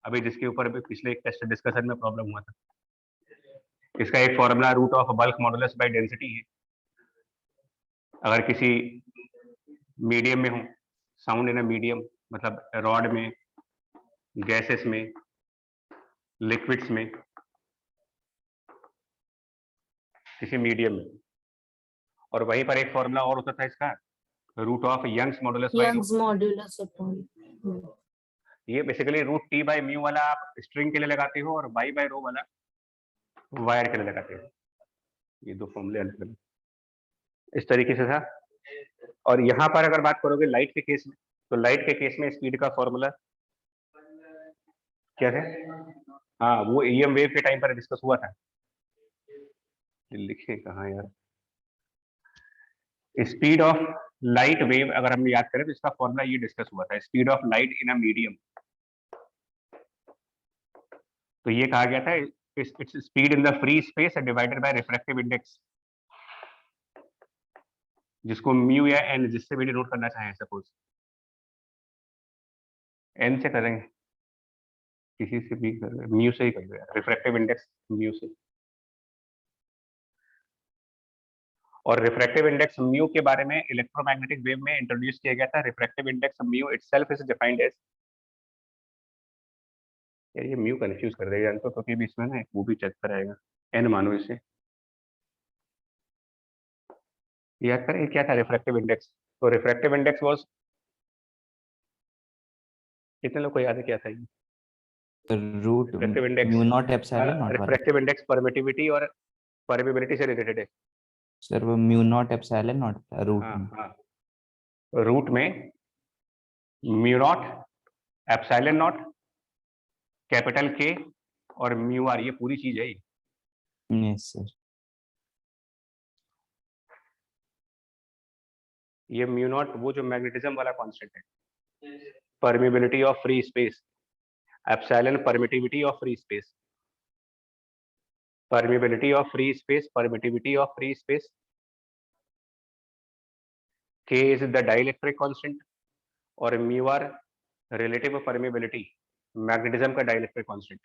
अभी जिसके ऊपर भी पिछले एक टेस्ट डिस्कशन में प्रॉब्लम हुआ था। इसका एक formula root of bulk modulus by density है। अगर किसी मीडियम में हो, साउंड इन अ मीडियम मतलब रॉड में, गैसेस में, लिक्विड्स में, किसी मीडियम में, और वहीं पर एक फॉर्मूला और होता था इसका, root of Young's modulus by Young's modulus upon. ये basically root T by mu वाला आप स्ट्रिंग के लिए लगाते हो और वाई बाय रो वाला वायर के लिए लगाते हो। ये दो फॉर्मूले अलग अलग इस तरीके से था। और यहाँ पर अगर बात करोगे लाइट के केस में, तो लाइट के केस में स्पीड का फॉर्मूला क्या है? हाँ, वो EM वेव के टाइम पर डिस्कस हुआ था। लिखे कहाँ यार, स्पीड ऑफ लाइट वेव अगर हम याद करें तो इसका फॉर्मूला ये डिस्कस हुआ था, speed of light in a medium. तो ये कहा गया था its speed in the free space divided by refractive index, जिसको म्यू या एन जिससे भी डिनोट करना चाहें, सपोज एन से करेंगे, किसी से भी कर म्यू से ही कर दो, रिफ्रैक्टिव इंडेक्स म्यू से। और रिफ्रैक्टिव इंडेक्स म्यू के बारे में इलेक्ट्रोमैग्नेटिक वेव में इंट्रोड्यूस किया गया था। Refractive index mu itself is defined as, यार ये म्यू कंफ्यूज कर देगा जानते हो, क्योंकि इसमें ना वो भी चेक कराएगा, एन मानो इसे, याद करें क्या था रिफ्रैक्टिव इंडेक्स। तो रिफ्रैक्टिव इंडेक्स वाज, कितने लोग को याद है क्या था ये Root refractive index? mu naught epsilon naught वाला. रिफ्रैक्टिव इंडेक्स परमिटिविटी और परमेबिलिटी से रिलेटेड है। Sir वो mu naught epsilon naught था root हाँ में. हाँ, रूट में mu naught, epsilon not, capital के और म्यू आर, ये पूरी चीज है। Yes sir. ये म्यू नॉट वो जो मैग्नेटिज्म वाला कांस्टेंट है, permeability of free space, epsilon permittivity of free space, permeability of free space, permittivity of free space, K is the dielectric constant, और mu R relative permeability, magnetism का dielectric constant.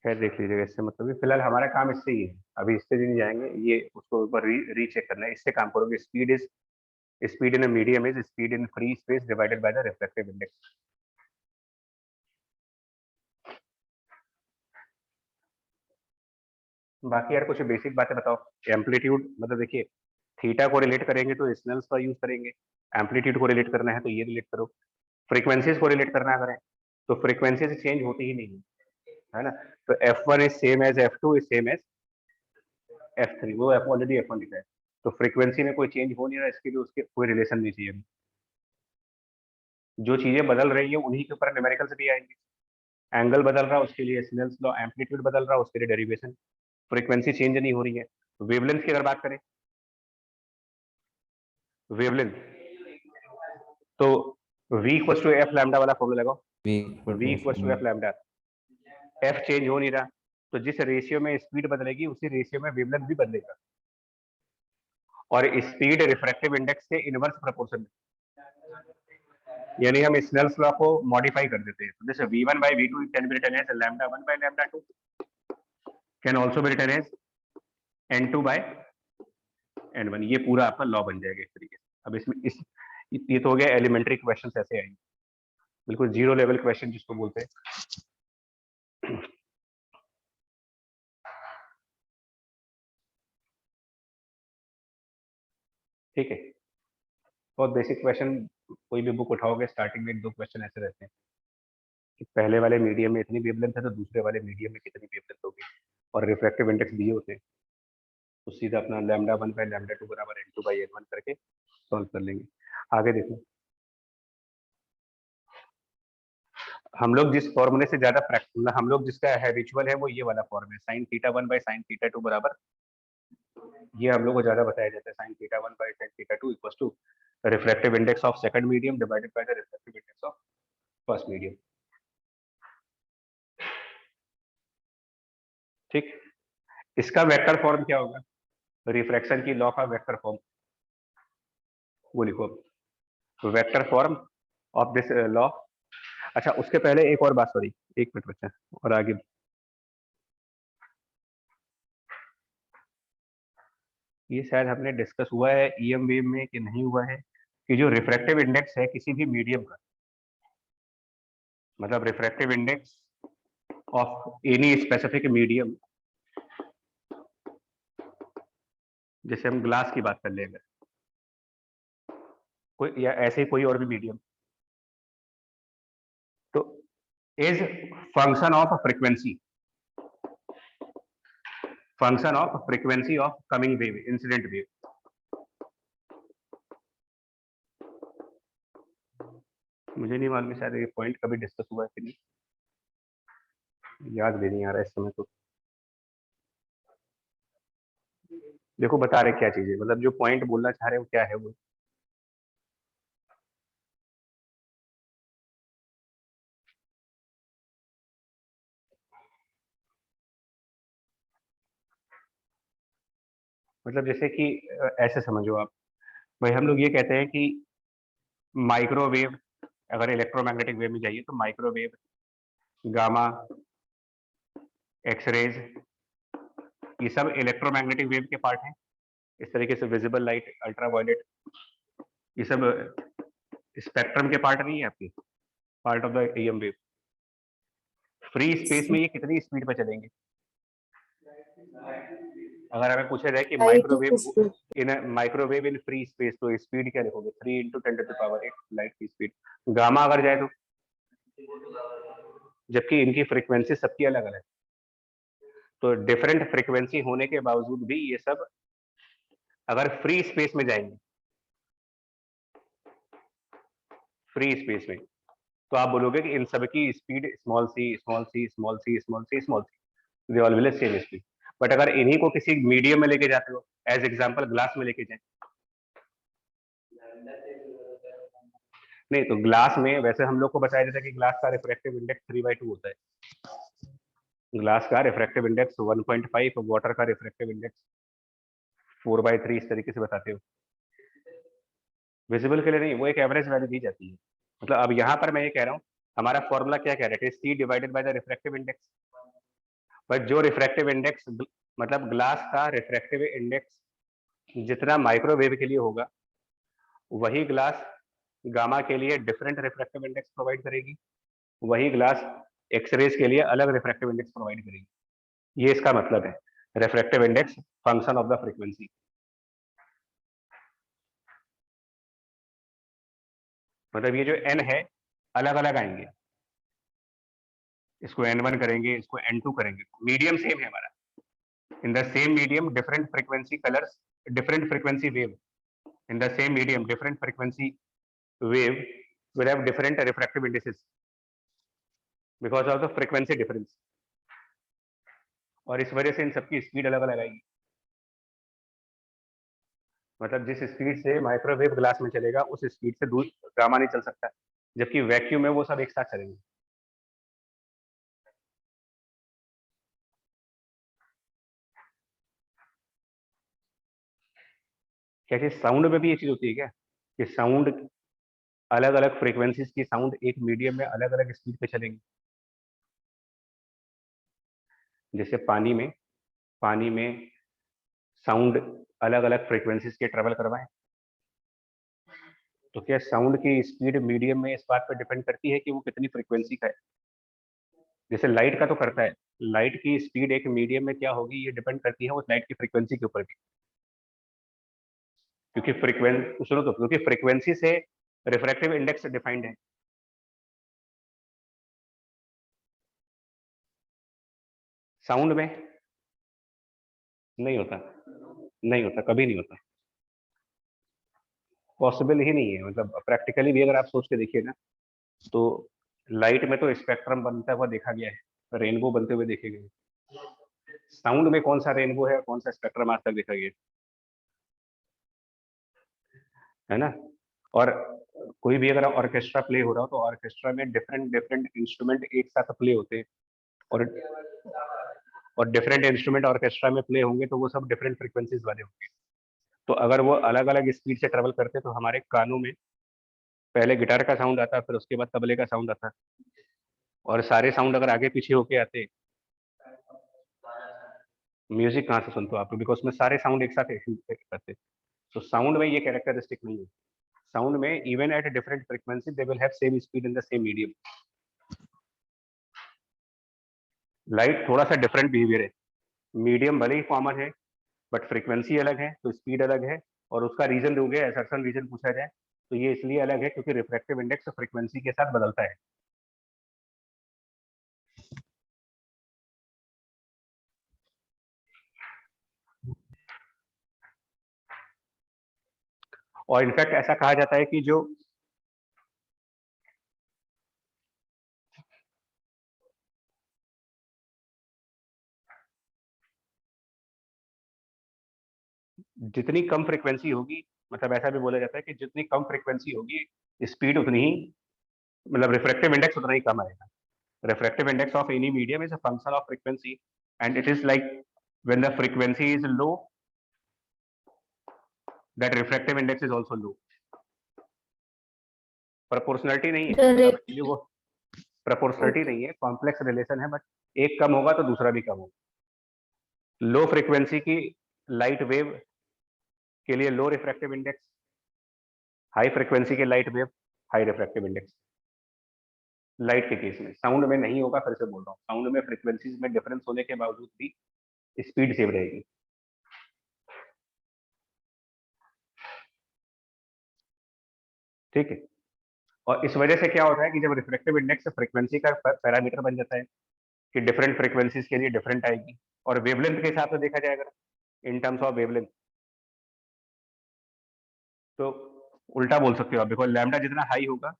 खैर देख लीजिएगा, इससे मतलब कि फिलहाल हमारा काम इससे ही है, अभी इससे नहीं जाएंगे, ये उसको ऊपर रीचेक करना है, इससे काम करोगे। Speed in medium is speed in free space divided by the reflective index. बाकी यार कुछ बेसिक बातें बताओ। एम्पलीट्यूड मतलब देखिए, थीटा को रिलेट करेंगे तो स्नेल्स का यूज करेंगे, एम्पलीट्यूड को रिलेट करना है तो ये रिलेट करो, फ्रीक्वेंसीज को रिलेट करना करें तो फ्रीक्वेंसीज चेंज होती ही नहीं है ना। तो F1 is same as F2 is same as F3, वो F ऑलरेडी F1 लिखा है, तो फ्रीक्वेंसी में कोई चेंज हो नहीं रहा, इसके लिए उसके कोई रिलेशन नहीं चाहिए। जो चीजें बदल रही है उन्हीं के ऊपर न्यूमेरिकल्स भी आएंगे। एंगल बदल रहा है उसके लिए स्नेल्स लॉ, एम्पलीट्यूड बदल रहा है उसके लिए डेरिवेशन, फ्रीक्वेंसी चेंज नहीं हो रही है। वेवलेंथ की अगर बात करें, वेवलेंथ तो v equals to F lambda वाला फॉर्मूला लगाओ, v equals to F lambda, F change हो नहीं रहा, तो जिस रेशियो में स्पीड बदलेगी उसी रेशियो में वेवलेंथ भी बदलेगा, और स्पीड रिफ्रैक्टिव इंडेक्स के इनवर्स प्रोपोर्शन में, यानी हम स्नेल्स लॉ को मॉडिफाई कर देते हैं। तो जैसे v1 by v2 can be written as lambda 1 by lambda 2, can also be written as n2 by n1, ये पूरा आपका लॉ बन जाएगा इस तरीके से। अब इसमें ये तो हो गया एलिमेंट्री क्वेश्चंस ऐसे आएंगे, बिल्कुल जीरो लेवल क्वेश्चन जिसको बोलते हैं। ठीक है, बहुत बेसिक क्वेश्चन, कोई भी बुक उठाओगे स्टार्टिंग में 1-2 क्वेश्चन ऐसे रहते हैं कि पहले वाले मीडियम में इतनी वेवलेंथ है तो दूसरे वाले मीडियम में कितनी वेवलेंथ होगी, और रिफ्रैक्टिव इंडेक्स दिए होते हैं, तो सीधा अपना लैम्डा 1 by लैम्डा 2 बराबर n2 by n1 करके सॉल्व कर लेंगे। आगे देखो, हम लोग जिस फॉर्मूले से ज्यादा प्रैक्टिस, हम लोग जिसका हैबिचुअल है वो ये वाला फॉर्म है, sin theta 1 by sin theta 2 बराबर, ये हम लोग को ज्यादा बताया जाता है, sin theta 1 by sin theta 2 equals to refractive index of second medium divided by the refractive index of first medium. ठीक, इसका वेक्टर फॉर्म क्या होगा, रिफ्रैक्शन की लॉ का वेक्टर फॉर्म वो लिखो, vector form of this law. अच्छा उसके पहले एक और बात, सॉरी 1 मिनट बच्चा, और आगे ये शायद हमने डिस्कस हुआ है ईएम वेव में कि नहीं हुआ है, कि जो रिफ्रैक्टिव इंडेक्स है किसी भी मीडियम का, मतलब refractive index of any specific medium, जैसे हम ग्लास की बात कर ले अगर, कोई या ऐसे ही कोई और भी मीडियम, तो is function of frequency, function of frequency of coming wave, incident wave. मुझे नहीं मालूम शायद ये पॉइंट कभी डिस्कस हुआ है कि नहीं, याद भी नहीं आ रहा इस समय। तो देखो बता रहे क्या चीजें, मतलब जो पॉइंट बोलना चाह रहे हो क्या है वो, मतलब जैसे कि ऐसे समझो आप भाई, हम लोग ये कहते हैं कि माइक्रोवेव, अगर इलेक्ट्रोमैग्नेटिक वेव में जाइए तो माइक्रोवेव, गामा, एक्सरेज, ये सब इलेक्ट्रोमैग्नेटिक वेव के पार्ट हैं। इस तरीके से विजिबल लाइट, अल्ट्रावायलेट, ये सब स्पेक्ट्रम के पार्ट नहीं है आपके, part of the EM wave. Free space में ये कितनी स्पीड पे चलेंगे, अगर हमें पूछा जाए कि माइक्रोवेव इन फ्री स्पेस, तो स्पीड क्या लिखोगे, 3 × 10⁸ लाइट की स्पीड। गामा अगर जाए तो, जबकि इनकी फ्रीक्वेंसी सबकी अलग अलग, तो डिफरेंट फ्रीक्वेंसी होने के बावजूद भी ये सब अगर फ्री स्पेस में जाएंगे, फ्री स्पेस में, तो आप बोलोगे कि इन सब की speed small C small C small C small C small C, they all will same speed. But अगर इन्हीं को किसी मीडियम में लेके जाते हो, एज एग्जांपल ग्लास में लेके जाए, नहीं तो ग्लास में वैसे हम लोग को बताया जाता है कि ग्लास का रिफ्रैक्टिव इंडेक्स 3/2 होता है, ग्लास का रिफ्रैक्टिव इंडेक्स 1.5, वाटर का रिफ्रैक्टिव इंडेक्स 4/3, इस तरीके से बताते हो। विजिबल के लिए नहीं, वो एक एवरेज वैल्यू दी जाती है। मतलब अब यहाँ पर मैं ये कह रहा हूँ, हमारा फॉर्मूला क्या कह रहा है, C divided by the refractive index, but जो रिफ्रैक्टिव इंडेक्स मतलब ग्लास का रिफ्रैक्टिव इंडेक्स जितना माइक्रोवेव के लिए होगा, वही ग्लास गामा के लिए डिफरेंट रिफ्रैक्टिव इंडेक्स प्रोवाइड करेगी, वही ग्लास एक्सरेज के लिए अलग रिफ्रैक्टिव इंडेक्स प्रोवाइड करेगी। ये इसका मतलब है, refractive index function of the frequency. मतलब ये जो n है अलग अलग आएंगे, इसको n1 करेंगे, इसको n2 करेंगे, मीडियम सेम है हमारा। इन the same medium different frequency colours, different frequency wave in the same medium different frequency wave will have different refractive indices because of the frequency difference, और इस वजह से इन सबकी स्पीड अलग अलग आएगी। मतलब जिस स्पीड से माइक्रोवेव ग्लास में चलेगा उस स्पीड से दूर गामा नहीं चल सकता, जबकि वैक्यूम में वो सब एक साथ चलेंगे। क्या चीज साउंड में भी ये चीज होती है क्या, कि साउंड अलग अलग फ्रीक्वेंसीज की साउंड एक मीडियम में अलग अलग स्पीड पे चलेंगी? जैसे पानी में साउंड अलग अलग फ्रीक्वेंसीज के ट्रेवल करवाएं, तो क्या साउंड की स्पीड मीडियम में इस बात पर डिपेंड करती है कि वो कितनी फ्रीक्वेंसी का है? जैसे लाइट का तो करता है, लाइट की स्पीड एक मीडियम में क्या होगी ये डिपेंड करती है उस लाइट की फ्रीक्वेंसी के ऊपर भी, क्योंकि सुनो तो, क्योंकि फ्रीक्वेंसी से रिफ्रैक्टिव इंडेक्स डिफाइंड है। साउंड में नहीं होता, नहीं होता, कभी नहीं होता, पॉसिबल ही नहीं है। मतलब प्रैक्टिकली भी अगर आप सोच के देखिए ना, तो लाइट में तो स्पेक्ट्रम बनता हुआ देखा गया है, रेनबो बनते हुए देखे गए। साउंड में कौन सा रेनबो है, कौन सा स्पेक्ट्रम आज तक देखा गया है ना? और कोई भी अगर ऑर्केस्ट्रा प्ले हो रहा हो तो ऑर्केस्ट्रा में डिफरेंट डिफरेंट इंस्ट्रूमेंट एक साथ प्ले होते हैं, और डिफरेंट इंस्ट्रूमेंट ऑर्केस्ट्रा में प्ले होंगे तो वो सब डिफरेंट फ्रीक्वेंसीज वाले होंगे। तो अगर वो अलग अलग स्पीड से ट्रेवल करते तो हमारे कानों में पहले गिटार का साउंड आता, फिर उसके बाद तबले का साउंड आता, और सारे साउंड अगर आगे पीछे होके आते, म्यूजिक कहाँ से सुनते हो आप? बिकॉज में सारे साउंड एक साथ करते। तो साउंड में ये कैरेक्टरिस्टिक नहीं है। साउंड में even at different frequency they will have same speed in the same medium. Light थोड़ा सा डिफरेंट बिहेवियर है, मीडियम भले ही कॉमन है बट फ्रीक्वेंसी अलग है तो स्पीड अलग है, और उसका रीजन दोगे, असर्शन रीजन पूछा जाए तो ये इसलिए अलग है क्योंकि रिफ्रैक्टिव इंडेक्स फ्रीक्वेंसी के साथ बदलता है। और इनफैक्ट ऐसा कहा जाता है कि जो जितनी कम फ्रीक्वेंसी होगी, मतलब ऐसा भी बोला जाता है कि जितनी कम फ्रीक्वेंसी होगी स्पीड उतनी ही, मतलब रिफ्रैक्टिव इंडेक्स उतना ही कम आएगा। Refractive index of any medium is a function of frequency, and it is like when the frequency is low that refractive index is also low. Proportionality नहीं है, मतलब एक्चुअली वो proportionality नहीं है, कॉम्प्लेक्स रिलेशन है, but एक कम होगा तो दूसरा भी कम होगा। लो फ्रीक्वेंसी की लाइट वेव के लिए लो रिफ्रैक्टिव इंडेक्स, हाई फ्रीक्वेंसी के light wave high refractive index. Light के केस में, साउंड में नहीं होगा, फिर से बोल रहा हूँ, साउंड में फ्रीक्वेंसीज में डिफरेंस होने के बावजूद भी स्पीड सेम रहेगी। ठीक है, और इस वजह से क्या होता है कि जब रिफ्रैक्टिव इंडेक्स फ्रीक्वेंसी का पैरामीटर बन जाता है कि डिफरेंट फ्रीक्वेंसीज के लिए डिफरेंट आएगी, और वेवलेंथ के हिसाब से देखा जाए अगर इन टर्म्स ऑफ वेवलेंथ, तो उल्टा बोल सकते हो आप, बिकॉज लैम्डा जितना हाई होगा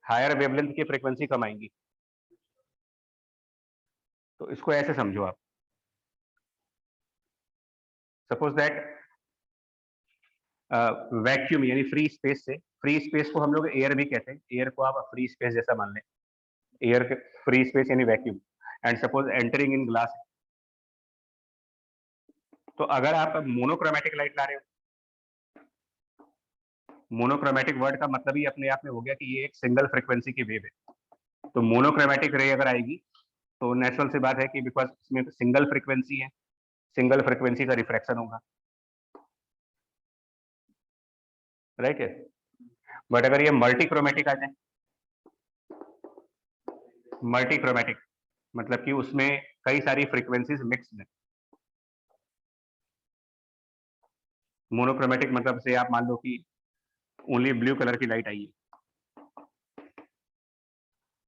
हायर वेवलेंथ की फ्रीक्वेंसी कम आएंगी। तो इसको ऐसे समझो आप, सपोज दैट वैक्यूम यानी फ्री स्पेस से, फ्री स्पेस को हम लोग एयर भी कहते हैं, एयर को आप फ्री स्पेस जैसा मान लें, एयर के फ्री स्पेस यानी vacuum, and suppose entering in glass. तो अगर आप मोनोक्रोमेटिक लाइट ला रहे हो, मोनोक्रोमेटिक वर्ड का मतलब ही अपने आप में हो गया कि ये एक सिंगल फ्रीक्वेंसी की वेव है। तो मोनोक्रोमेटिक रे अगर आएगी तो नेचुरल सी बात है कि बिकॉज इसमें सिंगल फ्रीक्वेंसी है, सिंगल फ्रीक्वेंसी का रिफ्रैक्शन होगा, राइट है। बट अगर ये मल्टीक्रोमेटिक आ जाए, मल्टीक्रोमेटिक मतलब कि उसमें कई सारी फ्रीक्वेंसीज मिक्स है। मोनोक्रोमेटिक मतलब से आप मान लो कि ओनली ब्लू कलर की लाइट आई है,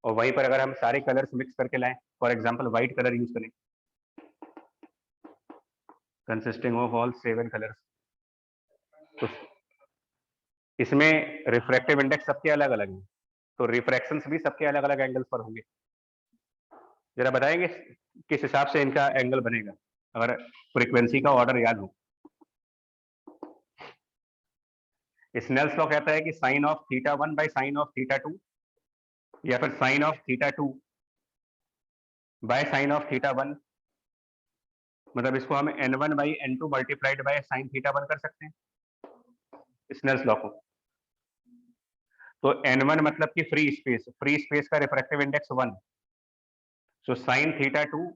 और वहीं पर अगर हम सारे कलर्स मिक्स करके लाएं, for example white colour use करें, कंसिस्टिंग ऑफ ऑल 7 कलर्स, तो इसमें रिफ्रैक्टिव इंडेक्स सबके अलग अलग हैं, तो रिफ्रैक्शंस भी सबके अलग अलग एंगल्स पर होंगे। जरा बताएंगे किस हिसाब से इनका एंगल बनेगा, अगर फ्रीक्वेंसी का ऑर्डर याद हो। स्नेल्स लॉ कहता है कि sine of θ1 by sine of θ2, या फिर sine of θ2 by sine of θ1, मतलब इसको हम n1 by n2 multiplied by sine θ1 कर सकते हैं स्नेल्स लॉ को। तो n1 मतलब कि फ्री स्पेस का refractive index 1, so sine θ2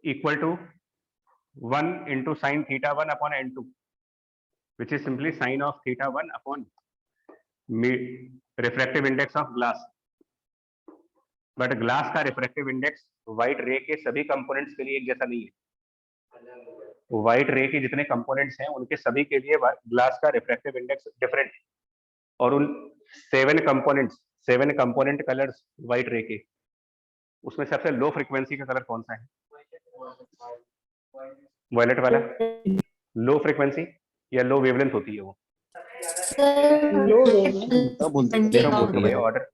equal to 1 into sine θ1 upon n2, which is simply sin of θ1 upon refractive index of glass. But glass का refractive index white रे के सभी कंपोनेंट्स के लिए एक जैसा नहीं है। व्हाइट रे के जितने कंपोनेंट्स हैं उनके सभी के लिए ग्लास का रिफ्रैक्टिव इंडेक्स डिफरेंट, और उन 7 कंपोनेंट कलर्स व्हाइट रे के, उसमें सबसे लो फ्रीक्वेंसी का कलर कौन सा है? वायलेट वाला। लो फ्रीक्वेंसी या लो वेवलेंथ होती है वो? लो कब बोलती है ऑर्डर?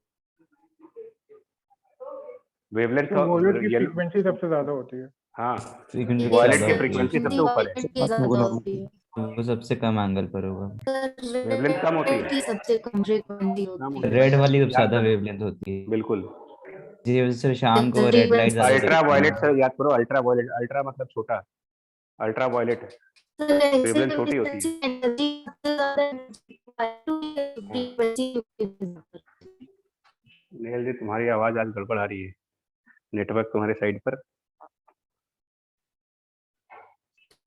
वेवलेंथ तो वॉयलेट की फ्रीक्वेंसी सबसे ज्यादा होती है। हाँ, फ्रीक्वेंसी वॉयलेट की ज्यादा फ्रीक्वेंसी सबसे ऊपर है, वो सबसे कम एंगल पर होगा। वेवलेंथ कम होती है, सबसे कम फ्रीक्वेंसी होती है। रेड वाली सबसे याद ज्यादा करो। वेवलेंथ होती है, बिल्कुल। जिस वजह से शाम को रेड लाइट ज्यादा अल्ट्रा दिखती वायलेट है। से याद करो, अल्ट्रा वायलेट, अल्ट्रा मतलब छोटा, अल्ट्रा वायलेट वेवलेंथ छोटी होती है। नेहल जी तुम्हारी आवाज आज गड़बड़ आ रही है, नेटवर्क तुम्हारे साइड पर।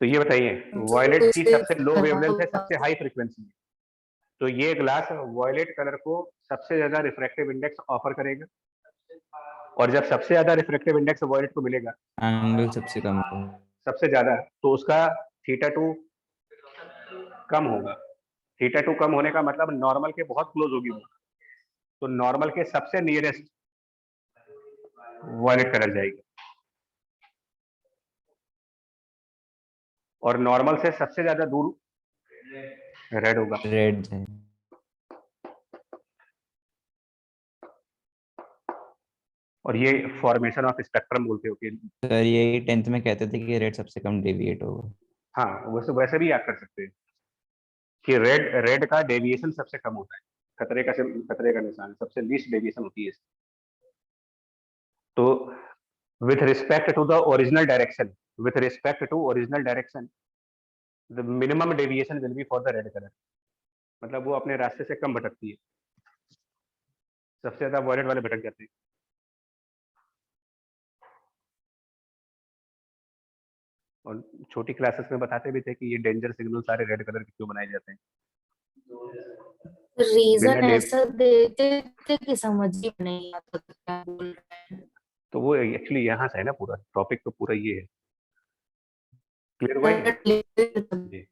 तो ये बताइए, वायलेट की सबसे लो वेवलेंथ है, सबसे हाई फ्रीक्वेंसी है, तो ये ग्लास वायलेट कलर को सबसे ज्यादा रिफ्रैक्टिव इंडेक्स ऑफर करेगा, और जब सबसे ज्यादा रिफ्रैक्टिव इंडेक्स वायलेट को मिलेगा, एंगल सबसे कम होगा। सबसे ज्यादा, तो उसका θ2 कम होगा। θ2 कम होने का मतलब नॉर्मल के बहुत क्लोज होगी वो, तो नॉर्मल के सबसे नियरेस्ट वायलेट कलर जाएगी, और नॉर्मल से सबसे ज्यादा दूर रेड होगा। रेड है। और ये फॉर्मेशन ऑफ स्पेक्ट्रम बोलते हो कि सर यही 10th में कहते थे कि रेड सबसे कम डेविएट होगा। हाँ, वैसे भी याद कर सकते हैं कि रेड का डेविएशन सबसे कम होता है, खतरे का निशान सबसे लीस्ट डेविएशन होती है। तो with respect to the original direction, the minimum deviation will be for the red color, मतलब वो अपने रास्ते से कम भटकती है, सबसे ज्यादा वॉयलेट वाले भटक जाते हैं। और छोटी क्लासेस में बताते भी थे कि ये डेंजर सिग्नल सारे रेड कलर के क्यों बनाए जाते हैं। रीजन ऐसा देते थे कि समझ ही नहीं आता था क्या बोल रहे हैं। तो वो एक्चुअली यहाँ से है ना, पूरा टॉपिक तो पूरा ये है, क्लियर हुआ ये?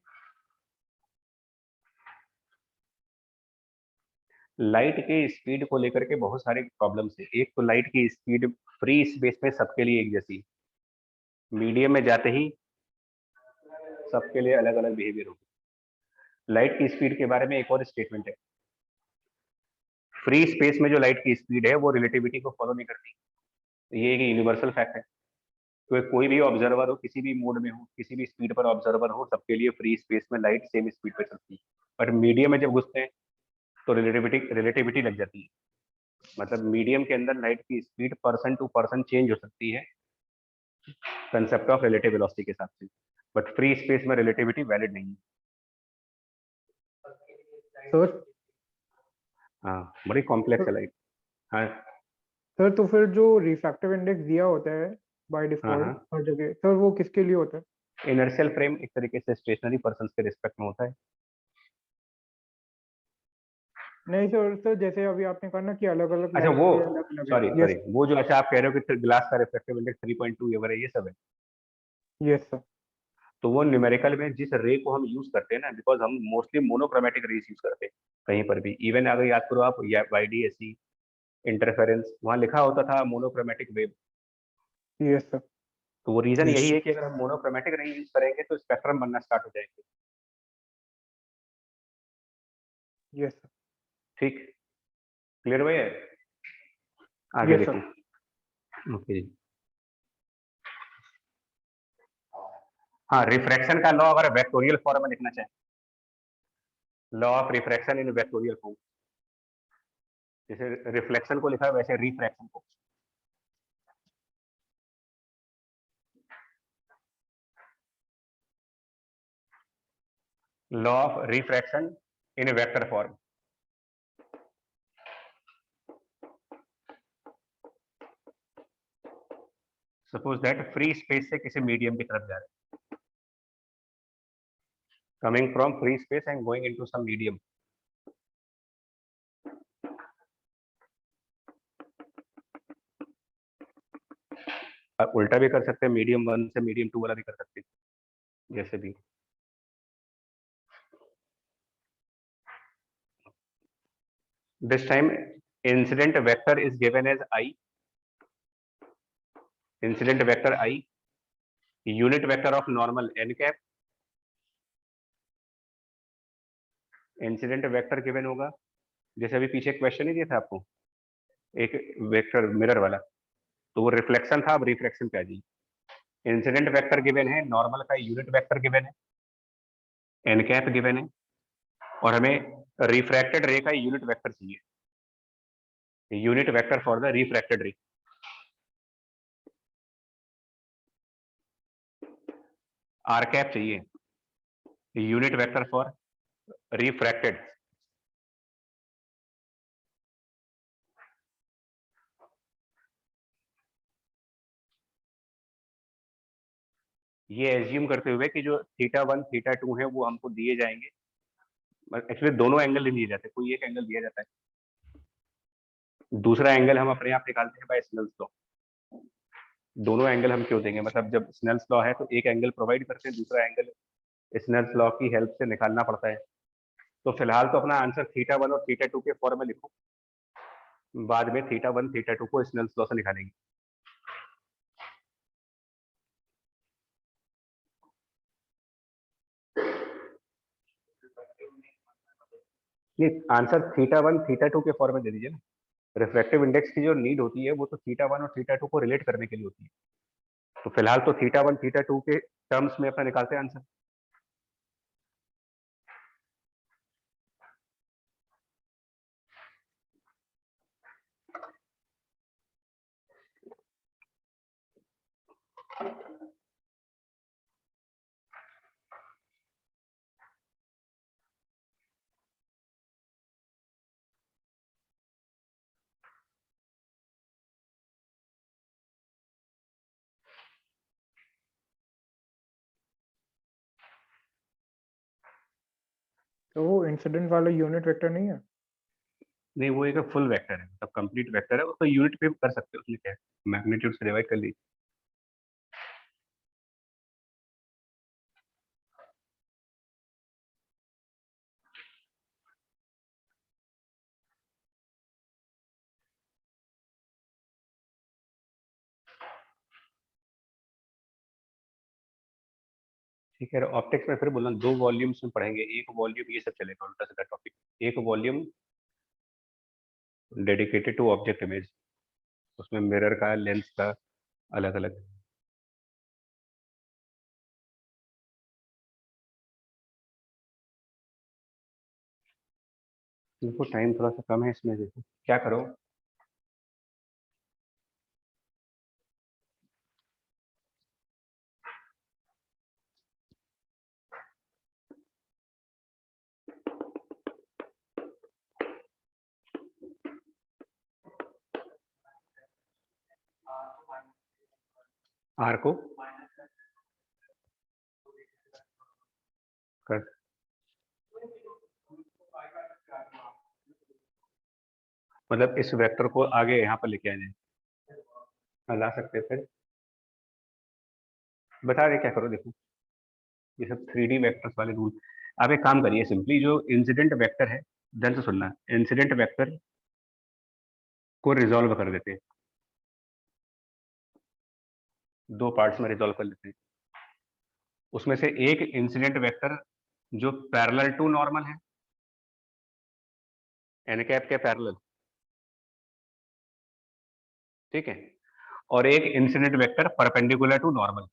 लाइट के स्पीड को लेकर के बहुत सारे प्रॉब्लम्स है। एक तो लाइट की स्पीड फ्री स्पेस में सबके लिए एक जैसी, मीडियम में जाते ही सबके लिए अलग अलग बिहेवियर होगी। लाइट की स्पीड के बारे में एक और स्टेटमेंट है, फ्री स्पेस में जो लाइट की स्पीड है वो रिलेटिविटी को फॉलो नहीं करती, ये एक यूनिवर्सल फैक्ट है। तो कोई भी ऑब्जर्वर हो, किसी भी मोड में हो, किसी भी स्पीड पर ऑब्जर्वर हो, सबके लिए फ्री स्पेस में लाइट सेम स्पीड पे चलती है। बट मीडियम में जब घुसते हैं तो रिलेटिविटी लग जाती है, मतलब मीडियम के अंदर लाइट की speed person to person change हो सकती है कंसेप्ट ऑफ रिलेटिव वेलोसिटी के हिसाब से, बट फ्री स्पेस में रिलेटिविटी वैलिड नहीं है। सर हाँ, बड़ी कॉम्प्लेक्स है लाइट। हाँ सर तो फिर जो रिफ्रैक्टिव इंडेक्स दिया होता है बाय हाँ डिफॉल्ट हाँ, हर जगह, सर वो किसके लिए होता है? इनर्शियल फ्रेम एक तरीके से स्टेशनरी पर्सन के रिस्पेक्ट में होता है। नहीं सर, जैसे अभी आपने कहा ना कि अलग अलग अच्छा लाइट वो, के लिए अलग अलग सॉरी है। Sorry, yes. वो जो अच्छा आप कह रहे हो कि ग्लास का रिफ्रैक्टिव इंडेक्स 3.2 ये वगैरह ये सब है, यस सर। तो वो न्यूमेरिकल में जिस रे को हम यूज करते हैं ना, बिकॉज हम मोस्टली मोनोक्रोमेटिक रेज यूज करते हैं कहीं पर भी, इवन अगर याद करो आप YDAC इंटरफेरेंस, वहां लिखा होता था मोनोक्रोमेटिक वेव। Yes sir. तो वो रीजन यही है कि अगर हम मोनोक्रोमेटिक रे यूज करेंगे तो स्पेक्ट्रम बनना स्टार्ट हो जाएंगे। Yes sir. ठीक, क्लियर हुआ है? आगे यस सर। देखिए। ओके, हाँ रिफ्रैक्शन का लॉ अगर वेक्टोरियल फॉर्म में लिखना चाहें, law of refraction in vectorial form, जैसे रिफ्लेक्शन को लिखा है वैसे रिफ्रैक्शन को। Law of refraction in vector form. Suppose that free space से किसी मीडियम की तरफ जा रहे हैं, coming from free space and going into some medium. आप उल्टा भी कर सकते हैं, मीडियम 1 से मीडियम 2 वाला भी कर सकते हैं, जैसे भी। This time incident vector is given as I. Incident vector I, unit vector of normal n cap. Incident vector given होगा, जैसे अभी पीछे क्वेश्चन नहीं दिया था आपको, एक वेक्टर मिरर वाला, तो वो रिफ्लेक्शन था, अब रिफ्लेक्शन पे आ जाइए। इंसिडेंट वेक्टर गिवन है, नॉर्मल का यूनिट वेक्टर गिवन है, एन कैप गिवन है, और हमें रिफ्रैक्टेड रे का यूनिट वेक्टर चाहिए, unit vector for the refracted ray. R cap चाहिए, यूनिट वेक्टर फॉर रिफ्रैक्टेड। ये एज्यूम करते हुए कि जो θ1 θ2 है वो हमको दिए जाएंगे, एक्चुअली दोनों एंगल नहीं दिए जाते, कोई एक एंगल दिया जाता है, दूसरा एंगल हम अपने आप निकालते हैं बाय स्नेल्स लॉ। दोनों एंगल हम क्यों देंगे, मतलब जब स्नेल्स लॉ है तो एक एंगल प्रोवाइड करते हैं, दूसरा एंगल स्नेल्स लॉ की हेल्प से निकालना पड़ता है। तो फिलहाल तो अपना आंसर θ1 और θ2 के फॉर्म में लिखो, बाद में θ1 θ2 को स्नेल्स लॉ से निकालेंगे। नहीं, आंसर θ1 θ2 के फॉर्म में दे दीजिए ना। रिफ्रैक्टिव इंडेक्स की जो नीड होती है वो तो θ1 और θ2 को रिलेट करने के लिए होती है, तो फिलहाल तो θ1 θ2 के टर्म्स में अपना निकालते हैं आंसर। तो वो इंसिडेंट वाला यूनिट वेक्टर नहीं है? नहीं, वो एक फुल वेक्टर है, मतलब कंप्लीट वेक्टर है, उसको यूनिट पे कर सकते हो, उसमें क्या है, मैग्नीट्यूड से डिवाइड कर लीजिए। ठीक है, ऑप्टिक्स में फिर बोलना 2 वॉल्यूम्स में पढ़ेंगे, एक वॉल्यूम ये सब चलेगा उल्टा सीधा टॉपिक, एक volume dedicated to object image, उसमें मिरर का लेंस का अलग अलग। देखो टाइम थोड़ा सा कम है इसमें, देखो क्या करो, आर को कर मतलब इस वेक्टर को आगे यहाँ पर लेके आ जाए, ला सकते हैं। फिर बता रहे क्या करो, देखो ये सब 3D वेक्टर्स वाले रूल। आप एक काम करिए, सिंपली जो इंसिडेंट वेक्टर है, ध्यान से सुनना, इंसिडेंट वेक्टर को रिजॉल्व कर देते हैं, 2 पार्ट्स में रिजॉल्व कर लेते हैं। उसमें से एक इंसिडेंट वेक्टर जो पैरेलल टू नॉर्मल है, एन कैप के पैरेलल, ठीक है, और एक incident vector perpendicular to normal.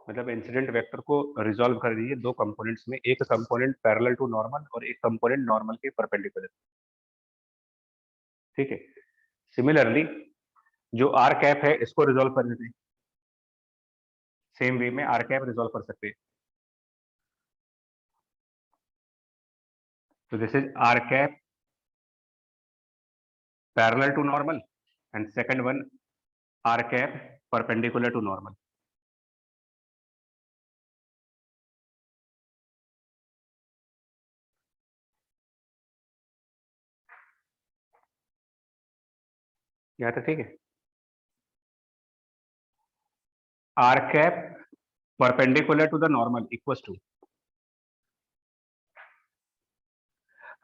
मतलब इंसिडेंट वेक्टर को रिजॉल्व कर दीजिए 2 कंपोनेंट्स में, एक कंपोनेंट पैरेलल टू नॉर्मल और एक कंपोनेंट नॉर्मल के परपेंडिकुलर, ठीक है। सिमिलरली जो आर कैप है इसको रिजॉल्व कर देते हैं, सेम वे में आर कैप रिजॉल्व कर सकते हैं। तो this is R cap parallel to normal and second one R cap perpendicular to normal. यहाँ तक ठीक है। R cap perpendicular to the normal equals to,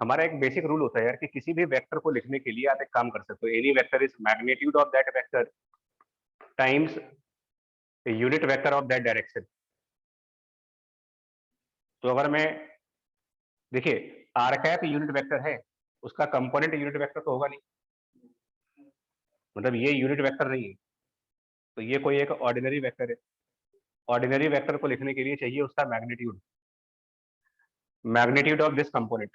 हमारा एक बेसिक रूल होता है यार कि किसी भी वेक्टर को लिखने के लिए आप एक काम कर सकते हो, any vector is magnitude of that vector times unit vector of that direction. तो अगर मैं, देखिए आर कैप यूनिट वेक्टर है, उसका कंपोनेंट यूनिट वेक्टर तो होगा नहीं, मतलब ये यूनिट वेक्टर नहीं है, तो ये कोई एक ऑर्डिनरी वेक्टर है। ऑर्डिनरी वेक्टर को लिखने के लिए चाहिए उसका magnitude, magnitude of this component.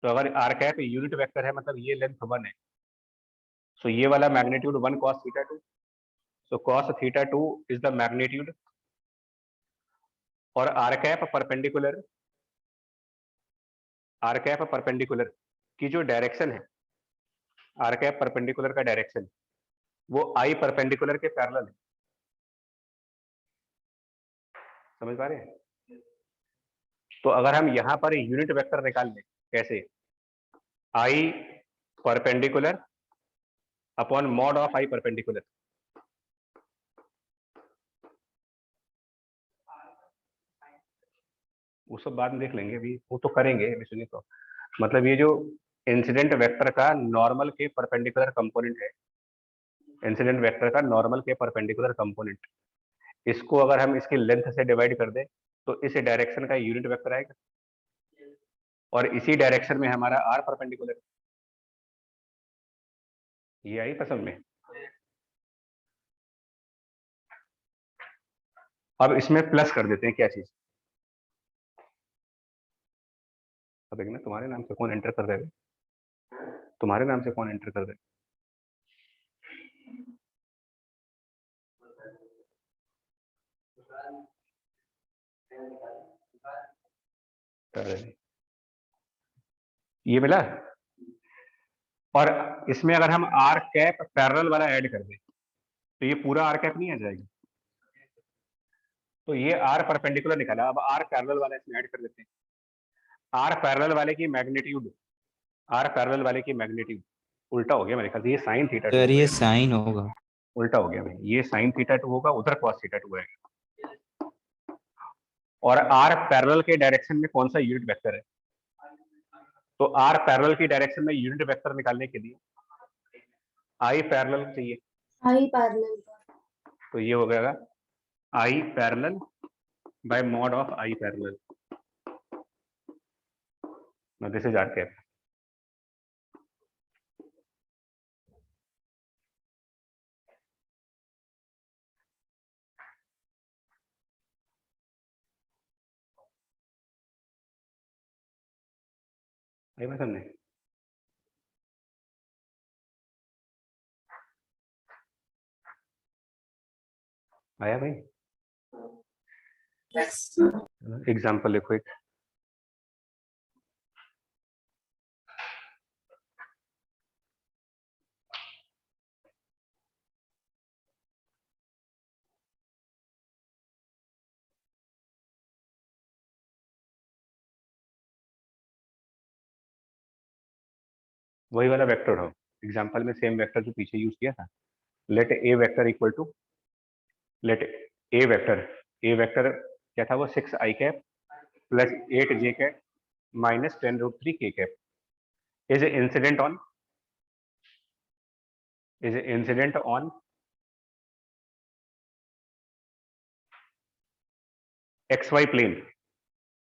तो अगर आर कैप यूनिट वेक्टर है, मतलब ये लेंथ 1 है, सो ये वाला magnitude 1 cos theta 2, so cos theta 2 is the magnitude. और आर कैप परपेंडिकुलर की जो डायरेक्शन है, आर कैप परपेंडिकुलर का डायरेक्शन वो आई परपेंडिकुलर के पैरेलल है। समझ पा रहे हैं? तो अगर हम यहां पर यूनिट वेक्टर निकाल लें, कैसे, I perpendicular upon mod of I perpendicular, वो सब बाद में देख लेंगे, अभी वो तो करेंगे, अभी सुनिए तो। मतलब ये जो इंसिडेंट वेक्टर का नॉर्मल के परपेंडिकुलर कंपोनेंट है, इंसिडेंट वेक्टर का नॉर्मल के परपेंडिकुलर कंपोनेंट, इसको अगर हम इसकी लेंथ से डिवाइड कर दें तो इस डायरेक्शन का यूनिट वेक्टर आएगा, और इसी डायरेक्शन में हमारा आर परपेंडिकुलर, ये आई पसंद में। अब इसमें प्लस कर देते हैं क्या चीज, अब देखना तुम्हारे नाम से कौन एंटर कर रहे हैं, तुम्हारे नाम से कौन एंटर कर रहे हैं। ये मिला। और इसमें अगर हम आर कैप पैरेलल वाला ऐड कर दें तो ये पूरा आर कैप नहीं आ जाएगा, तो ये आर परपेंडिकुलर निकाला, अब आर पैरेलल वाला इसमें ऐड कर देते हैं। आर पैरेलल वाले की मैग्नीट्यूड, आर पैरेलल वाले की मैग्नीट्यूड उल्टा हो गया मेरे ख्याल से, ये साइन थीटा तो 2 यार हो ये गया, साइन होगा। उल्टा हो गया भाई, ये साइन थीटा 2 होगा, उधर कॉस थीटा 2 आएगा। और आर पैरेलल के डायरेक्शन में कौन सा यूनिट वेक्टर है, तो आर पैरेलल की डायरेक्शन में यूनिट वेक्टर निकालने के लिए आई पैरेलल चाहिए, आई पैरेलल, तो ये हो गया I parallel by mod of I parallel, this is R cap. आई बात समझे? आया भाई? एग्जाम्पल देखो एक, वही वाला वेक्टर हो, एग्जाम्पल में सेम वेक्टर जो पीछे यूज किया था। Let A vector equal to, let A vector क्या था वो 6i cap plus 8j cap minus 10√3 k cap is incident on xy plane,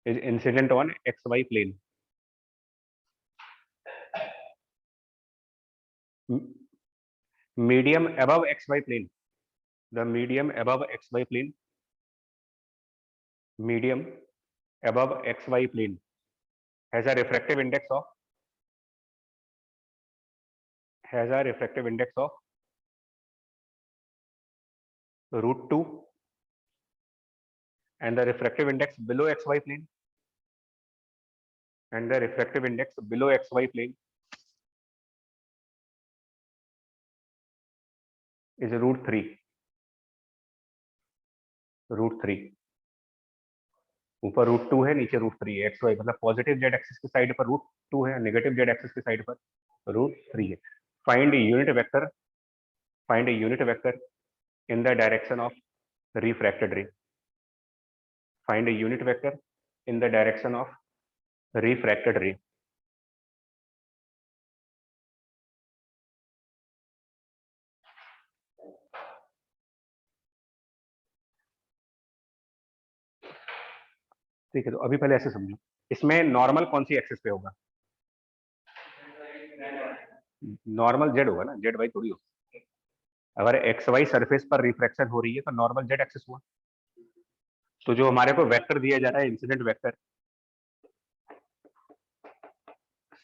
is incident on xy plane. Medium above xy plane, the medium above xy plane, medium above xy plane has a refractive index of √2, and the refractive index below xy plane is √3. ऊपर √2 है, नीचे √3 है। xy मतलब positive Z axis की side पर √2 है, negative Z axis की side पर √3 है। Find unit vector in the direction of refracted ray. Find a unit vector in the direction of refracted ray. ठीक है, तो अभी पहले ऐसे समझो, इसमें नॉर्मल कौन सी एक्सिस पे होगा? नॉर्मल जेड होगा ना, जेड वाई थोड़ी होगा। अगर एक्स वाई सरफेस पर रिफ्रैक्शन हो रही है तो नॉर्मल जेड एक्सिस हुआ। तो जो हमारे को वेक्टर दिया जा रहा है, incident vector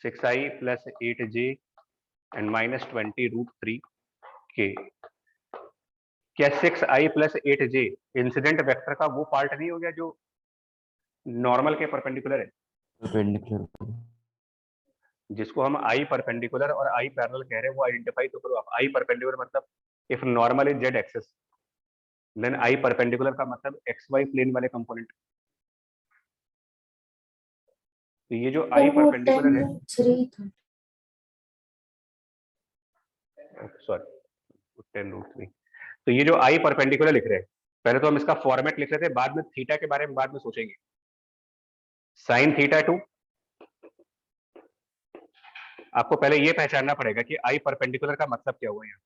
6i plus 8j and minus 20√3 k, क्या 6i plus 8j incident vector का वो पार्ट नहीं हो गया जो नॉर्मल के परपेंडिकुलर है? परपेंडिकुलर, जिसको हम आई परपेंडिकुलर और आई पैरेलल कह रहे हैं, वो आइडेंटिफाई तो करो आप। आई परपेंडिकुलर मतलब if normal is Z axis, then I perpendicular का मतलब एक्स वाई प्लेन वाले कंपोनेंट। तो ये जो आई परपेंडिकुलर है, सॉरी 10√3, तो ये जो आई परपेंडिकुलर लिख रहे हैं, पहले तो हम इसका फॉर्मेट लिख रहे थे, बाद में थीटा के बारे में बाद में सोचेंगे। साइन थीटा 2, आपको पहले ये पहचानना पड़ेगा कि आई परपेंडिकुलर का मतलब क्या हुआ यहाँ।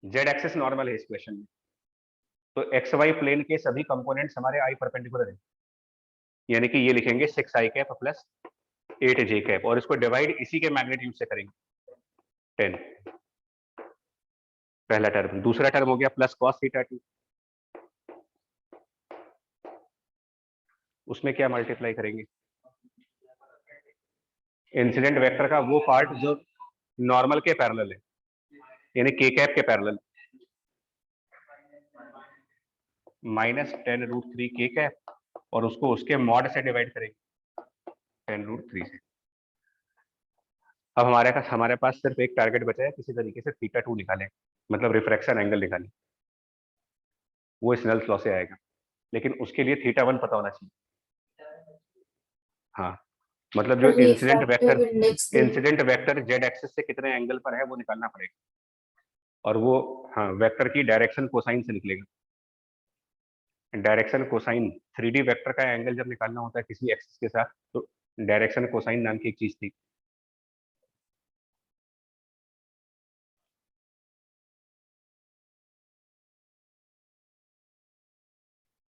जेड एक्सिस नॉर्मल है इस क्वेश्चन में, तो एक्स वाई प्लेन के सभी कंपोनेंट्स हमारे आई परपेंडिकुलर है, यानी कि ये लिखेंगे 6i cap plus 8j cap, और इसको डिवाइड इसी के मैग्नीट्यूड से करेंगे 10, पहला टर्म। दूसरा टर्म हो गया प्लस कॉस थीटा 2, उसमें क्या मल्टीप्लाई करेंगे? इंसिडेंट वेक्टर का वो पार्ट जो नॉर्मल के पैरेलल है, यानी के कैप के पैरेलल, माइनस 10√3 के कैप, और उसको उसके मॉड से डिवाइड करेंगे 10√3 से। अब हमारे पास सिर्फ एक टारगेट बचा है, किसी तरीके से थीटा 2 निकालें, मतलब रिफ्रैक्शन एंगल निकालें। वो स्नेल्स लॉ से आएगा, लेकिन उसके लिए थीटा 1 पता होना चाहिए। हाँ, मतलब जो इंसिडेंट वेक्टर जेड एक्सिस से कितने एंगल पर है वो निकालना पड़ेगा, और वो हाँ वेक्टर की डायरेक्शन कोसाइन से निकलेगा। डायरेक्शन कोसाइन 3D वेक्टर का एंगल जब निकालना होता है किसी एक्सिस के साथ, तो डायरेक्शन कोसाइन नाम की एक चीज थी।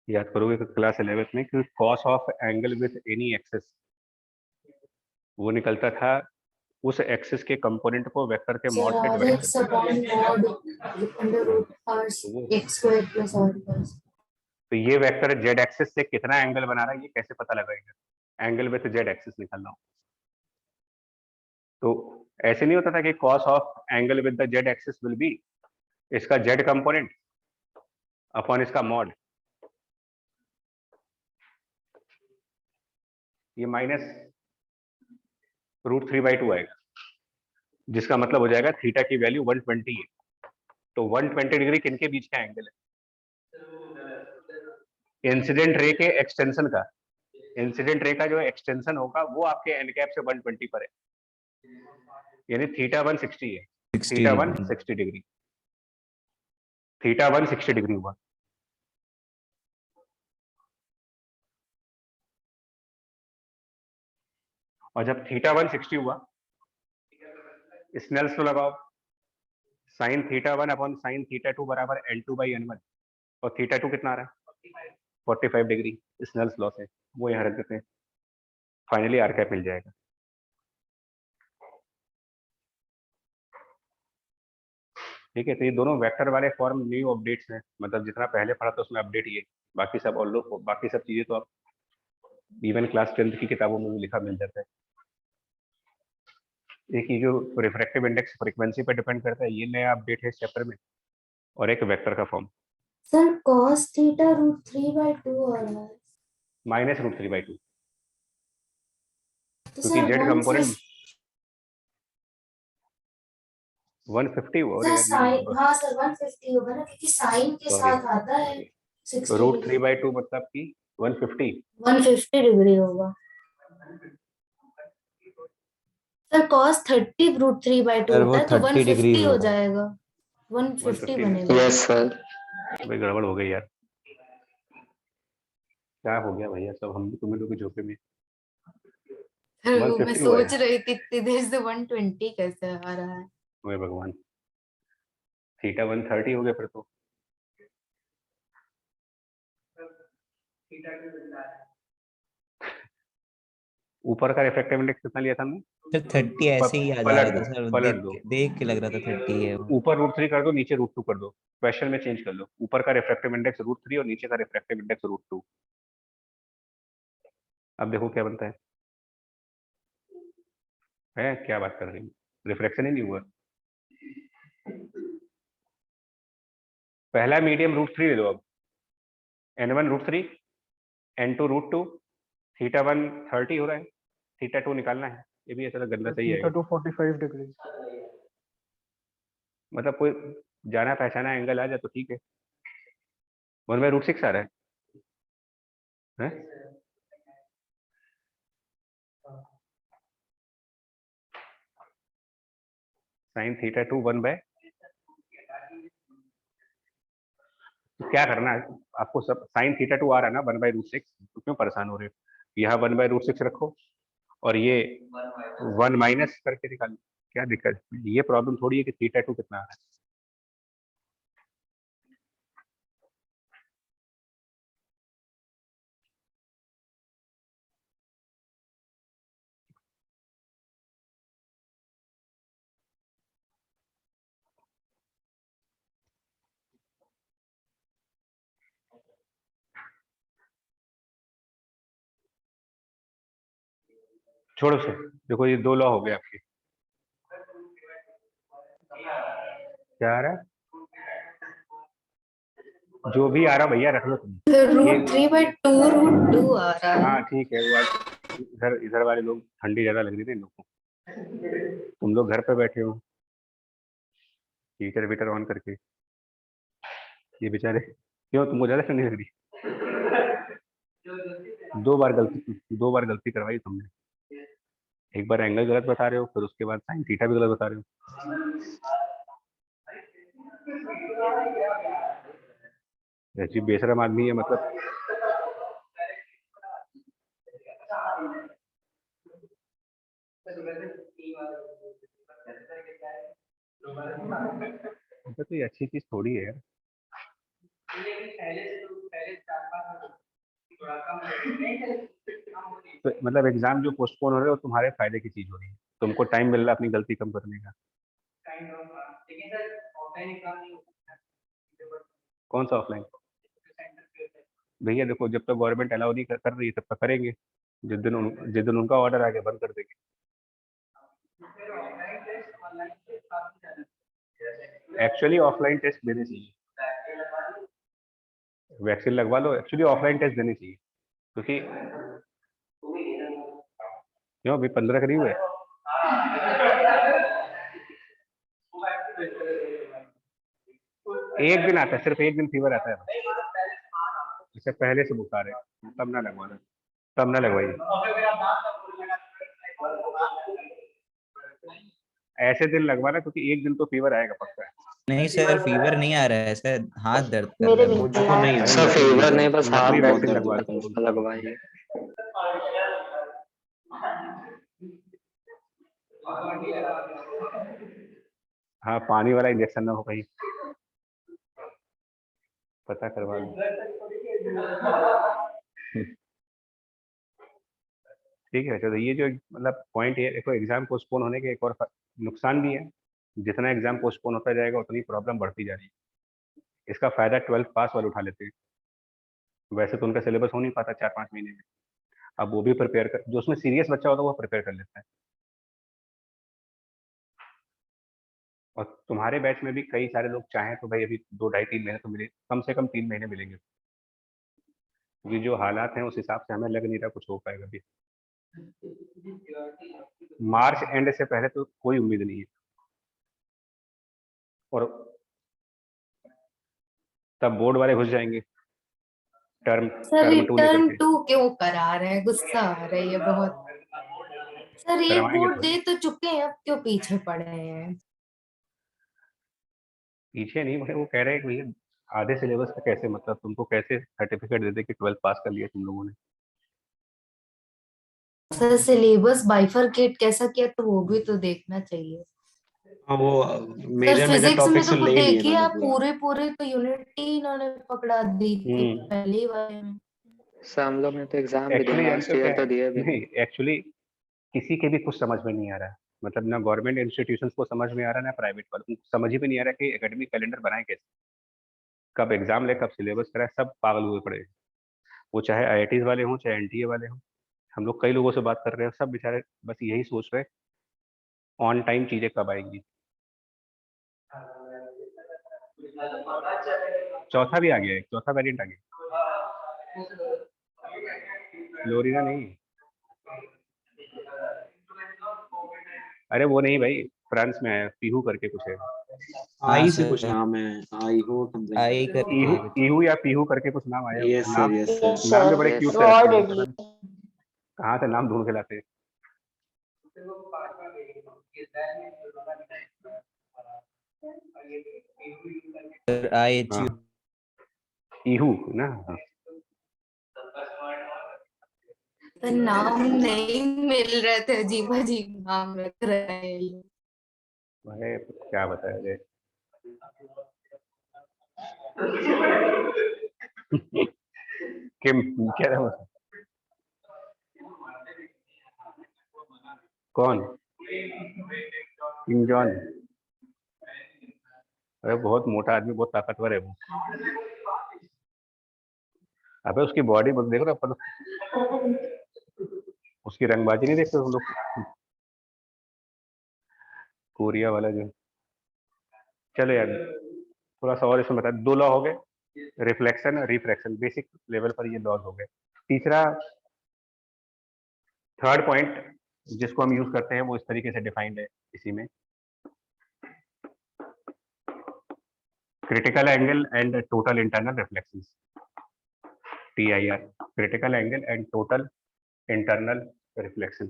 याद करोगे तो क्लास 11th में कि cos of angle with any axis, वो निकलता था उस एक्सिस के कंपोनेंट को वेक्टर के मॉड से डिवाइड करके। तो ये वेक्टर जेड एक्सिस से कितना एंगल बना रहा है, ये कैसे पता लगाएगा? एंगल विथ जेड एक्सिस निकालना हो तो ऐसे नहीं होता था कि cos of angle with the Z axis will be इसका जेड कंपोनेंट अपॉन इसका मॉड, ये माइनस √3/2 आएगा, जिसका मतलब हो जाएगा थीटा की वैल्यू 120 है। तो 120 डिग्री किनके बीच का एंगल है? इंसिडेंट रे के एक्सटेंशन का, इंसिडेंट रे का जो एक्सटेंशन होगा वो आपके एन कैप से 120 पर है। यानी थीटा 1 60 है, 60 theta 1 degree. 60 degree, theta 1 60 degree हुआ। और जब थीटा 1 60 हुआ, स्नेल्स लॉ लगाओ, sine theta 1 upon sine theta 2 बराबर L2/N1, और थीटा 2 कितना आ रहा है 45 डिग्री, स्नेल्स लॉ से वो यहाँ रख देते हैं, फाइनली आर कैप मिल जाएगा। ठीक है, तो ये दोनों वेक्टर वाले फॉर्म न्यू अपडेट्स हैं, मतलब जितना पहले पढ़ा था उसमें अपडेट ये, बाकी सब और लोग बाकी सब चीजें तो आप इवन क्लास 10th की किताबों में भी लिखा मिल जाता है। एक ये जो रिफ्रैक्टिव इंडेक्स फ्रीक्वेंसी पे डिपेंड करता है, ये नया अपडेट है इस चैप्टर में, और एक वेक्टर का फॉर्म सर cos थीटा √3/2 आ रहा है, -√3/2, तो क्योंकि सर जेड कंपोनेंट 150 हो सर रहा है साइन, हाँ सर 150 होगा ना, क्योंकि साइन के सॉरी साथ आता है 60 √3/2 मतलब कि 150। 150 डिग्री होगा सर। cos 30 √3/2 सर वो होता है, तो 30 डिग्री 150 हो होगा। जाएगा, 150 150 बनेगा। Yes sir. भाई गड़बड़ हो गई यार, क्या हो गया भैया, सब हम तुम्हें लोग के झोंके में सर वो मैं 150 हुआ सोच है। रही थी इतनी देर से 120 कैसे आ रहा है। ओए भगवान, थीटा 130 हो गया फिर तो। ऊपर का रिफ्रैक्टिव इंडेक्स कितना लिया था हमने, सर 30 ऐसे ही आ जा पलट रहा दो, था सर, पलट दो, देख के लग रहा था 30 है वो। ऊपर √3 कर दो, नीचे √2 कर दो, क्वेश्चन में चेंज कर लो, ऊपर का रिफ्रैक्टिव इंडेक्स √3 और नीचे का रिफ्रैक्टिव इंडेक्स √2। अब देखो क्या बनता है क्या बात कर रही है, रिफ्लेक्शन ही नहीं हुआ। पहला मीडियम √3 ले लो, अब N1 √3, N2 √2, थीटा 1 30 हो रहा है, थीटा 2 निकालना है, ये भी ऐसा गंदा सही थीटा है, 2 45 डिग्री। मतलब कोई जाना पहचाना एंगल आ जाए तो ठीक है। 1/√6 आ रहा है? साइन थीटा 2 तो क्या करना है आपको, सब साइन थीटा 2 आ रहा है ना 1/√6, तो क्यों परेशान हो रहे हो, यहाँ 1/√6 रखो और ये 1 माइनस करके निकालो, क्या दिक्कत है, ये प्रॉब्लम थोड़ी है कि थीटा 2 कितना आ रहा है। छोड़ो सर, देखो ये 2 लॉ हो गए आपके, क्या आ रहा है, जो भी आ रहा भैया रख लो तुम, ये √3/2 √2 आ रहा है। हाँ ठीक है, वो आज इधर इधर वाले लोग ठंडी ज्यादा लग रही थी इन लोग को, तुम लोग घर पे बैठे हो हीटर वीटर ऑन करके, ये बेचारे क्यों, तुमको ज्यादा ठंडी लग रही, 2 बार गलती करवाई तुमने, एक बार एंगल गलत बता रहे हो, फिर उसके बाद साइन थीटा भी गलत बता रहे हो। ऐसी बेशरम आदमी है मतलब, तो ये अच्छी चीज थोड़ी है यार, तो मतलब एग्जाम जो पोस्टपोन हो रहे हो तुम्हारे फायदे की चीज हो रही है, तुमको टाइम मिल रहा है अपनी गलती कम करने का। कौन सा ऑफलाइन, भैया देखो जब तक गवर्नमेंट अलाउ नहीं कर रही है तब तक करेंगे, जिस दिन उनका ऑर्डर आ गया बंद कर देंगे। एक्चुअली ऑफलाइन टेस्ट देने चाहिए, वैक्सीन लगवा लो, एक्चुअली ऑफलाइन टेस्ट देने चाहिए, क्योंकि क्यों अभी 15 करीब है, एक दिन आता है, सिर्फ एक दिन फीवर आता है, इससे पहले से बुखार है तब ना लगवाना, तब ना लगवाइए। ऐसे दिन लगवाना क्योंकि एक दिन तो फीवर आएगा पक्का है। नहीं सर, फीवर नहीं आ रहा है सर, हाथ दर्द कर मेरे रहा है भी बहुत। नहीं मुझको नहीं आ अरे सर, नकली फीवर नहीं, बस हाथ नकली बहुत वैक्सीन दर्द लगवा कर रहा है, लगवाइए। हाँ पानी वाला इंजेक्शन ना हो कहीं, पता करवा लो। ठीक है, चलो ये जो मतलब पॉइंट है, देखो एग्जाम पोस्टपोन होने के एक और नुकसान भी है। जितना एग्जाम पोस्टपोन होता जाएगा उतनी प्रॉब्लम बढ़ती जा रही है। इसका फायदा 12th पास वाले उठा लेते हैं। वैसे तो उनका सिलेबस हो नहीं पाता 4-5 महीने में, अब वो भी प्रिपेयर कर, जो उसमें सीरियस बच्चा होता है वो प्रिपेयर कर लेता है। और तुम्हारे बैच में भी कई सारे लोग चाहें तो भाई अभी 2-2.5-3 महीने तो मिले, कम से कम 3 महीने मिलेंगे, क्योंकि जो हालात हैं उस हिसाब से हमें लग नहीं रहा कुछ हो पाएगा अभी। मार्च एंड से पहले तो कोई उम्मीद नहीं है, और तब बोर्ड वाले घुस जाएंगे टर्म सर टर्म 2 लेकर रिटर्न के। 2 क्यों करा रहे हैं, गुस्सा आ रही है बहुत। सर एक करवाएंगे बोर्ड तो, दे तो चुके हैं, अब क्यों पीछे पड़े हैं। पीछे नहीं बड़े, वो कह रहे हैं कि भैया आधे सिलेबस का कैसे, मतलब तुमको कैसे सर्टिफिकेट दे दे कि 12th पास कर लिया तुम लोगों ने। सर सिलेबस बाइफरकेट कैसा किया तो वो भी तो देखना चाहिए। हाँ वो सर मेजर मेजर फिजिक्स में टॉपिक्स तो ले ही लिए देखिए इन्होंने आप, पूरा। पूरे पूरे तो यूनिट ही इन्होंने पकड़ा दी थी पहले ही वाले में। सर हम लोग ने तो एग्जाम भी दिया, एक्चुअली लास्ट जानते हो क्या ईयर तो है, दिए भी नहीं नहीं। एक्चुअली किसी के भी कुछ समझ में नहीं आ रहा है, मतलब ना गवर्नमेंट इंस्टीट्यूशंस को समझ में आ रहा है ना प्राइवेट वालों को समझ ही में नहीं आ रहा कि एकेडमिक कैलेंडर बनाए कैसे, कब एग्जाम ले, कब सिलेबस कराए, सब पागल हुए पड़े हैं। वो चाहे आईआईटीज वाले हों चाहे एनटीए वाले हों, हम लोग कई लोगों से बात कर रहे हैं, सब बेचारे बस यही सोच रहे ऑन टाइम चीजें कब आएंगी। चौथा भी आ गया है, चौथा वेरिएंट आ गया, फ्लोरिना नहीं, अरे वो नहीं भाई, फ्रांस में है, पीहू करके कुछ है। हाँ आई से कुछ सर, नाम है, आई हो समथिंग। आई करके इहू है कुछ। इहू या पीहू करके कुछ नाम आया यस नाम। सर, यस यस सर, नाम भी बड़े सर, क्यूट यस से रखते रॉड हैं, पता एडिशन। नहीं कहाँ से नाम ढूंढ के लाते हैं। सर आई एच हाँ यू। इहू ना, हाँ। तो नाम नहीं मिल रहे थे, अजीब अजीब नाम रख रहे हैं ये लोग। अरे क्या बताया जाए। किम क्या था वो? कौन? किम जॉन? अरे बहुत मोटा आदमी, बहुत ताकतवर है वो। अबे उसकी बॉडी मत देखो ना अपन, उसकी रंगबाजी नहीं देखते हम लोग, कोरिया वाला जो। चलो यार थोड़ा सा और इसमें बता, 2 लॉ हो गए, रिफ्लेक्शन और रिफ्रैक्शन, बेसिक लेवल पर ये लॉज हो गए। तीसरा थर्ड पॉइंट जिसको हम यूज करते हैं वो इस तरीके से डिफाइंड है इसी में, critical angle and total internal reflections, TIR, critical angle and total internal reflection.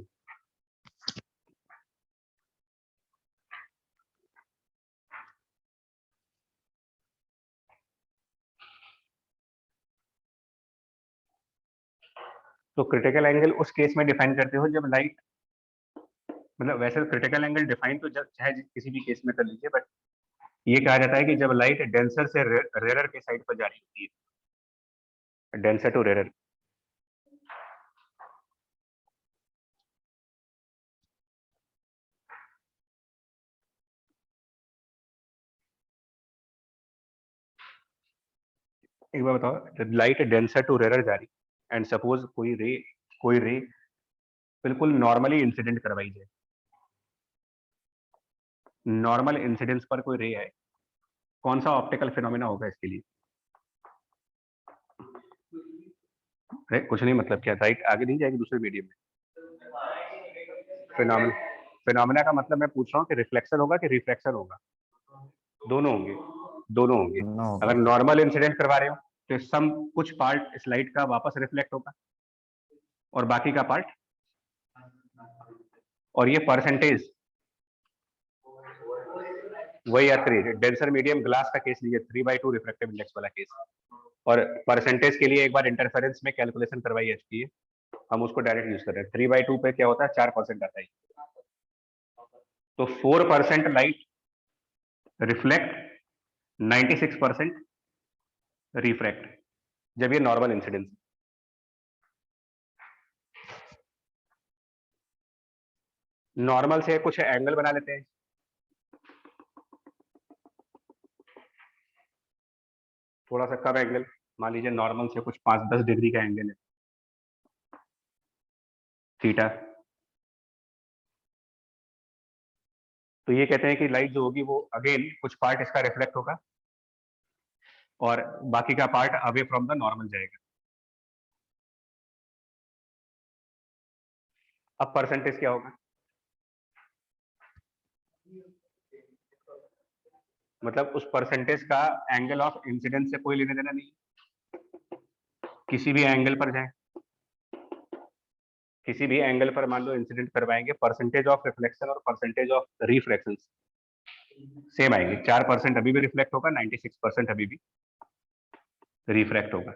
तो क्रिटिकल एंगल उस केस में डिफाइन करते हो जब लाइट, मतलब वैसे क्रिटिकल एंगल डिफाइन तो चाहे किसी भी केस में कर लीजिए, बट ये कहा जाता है कि जब लाइट डेंसर से रेरर के साइड पर जा रही होती है, डेंसर टू रेरर। एक बार बताओ, जब लाइट डेंसर टू रेरर जा रही एंड सपोज कोई रे बिल्कुल नॉर्मली इंसिडेंट करवाई जाए, नॉर्मल इंसिडेंस पर कोई रे है, कौन सा ऑप्टिकल फिनोमेना होगा इसके लिए? अरे कुछ नहीं, मतलब क्या राइट आगे नहीं जाएगी दूसरे मीडियम में। फिनोमेना, फिनोमेना का मतलब मैं पूछ रहा हूँ कि रिफ्लेक्शन होगा कि रिफ्रैक्शन होगा? दोनों होंगे, दोनों होंगे। दोनों होगा। अगर नॉर्मल इंसिडेंट करवा रहे हो तो सम कुछ पार्ट इस लाइट का वापस रिफ्लेक्ट होगा और बाकी का पार्ट, और ये परसेंटेज वही है 3, डेंसर मीडियम ग्लास का केस लीजिए, 3/2 रिफ्रैक्टिव इंडेक्स वाला केस, और परसेंटेज के लिए एक बार इंटरफेरेंस में कैलकुलेशन करवाई एचपी है, हम उसको डायरेक्ट यूज कर रहे हैं। 3/2 पे क्या होता है, 4% आता है, तो 4% लाइट रिफ्लेक्ट, 96% रिफ्रैक्ट, जब ये नॉर्मल इंसिडेंस। नॉर्मल से कुछ एंगल बना लेते हैं, थोड़ा सा कम एंगल, मान लीजिए नॉर्मल से कुछ 5-10 डिग्री का एंगल है, थीटा। तो ये कहते हैं कि लाइट जो होगी वो अगेन कुछ पार्ट इसका रिफ्लेक्ट होगा और बाकी का part away from the normal जाएगा। अब परसेंटेज क्या होगा, मतलब उस परसेंटेज का एंगल ऑफ इंसिडेंस से कोई लेने देना नहीं, किसी भी एंगल पर जाए, किसी भी एंगल पर मान लो इंसिडेंट करवाएंगे, परसेंटेज ऑफ रिफ्लेक्शन और परसेंटेज ऑफ रिफ्रैक्शन सेम आएंगे। 4% अभी भी रिफ्लेक्ट होगा, 96% अभी भी रिफ्रैक्ट होगा।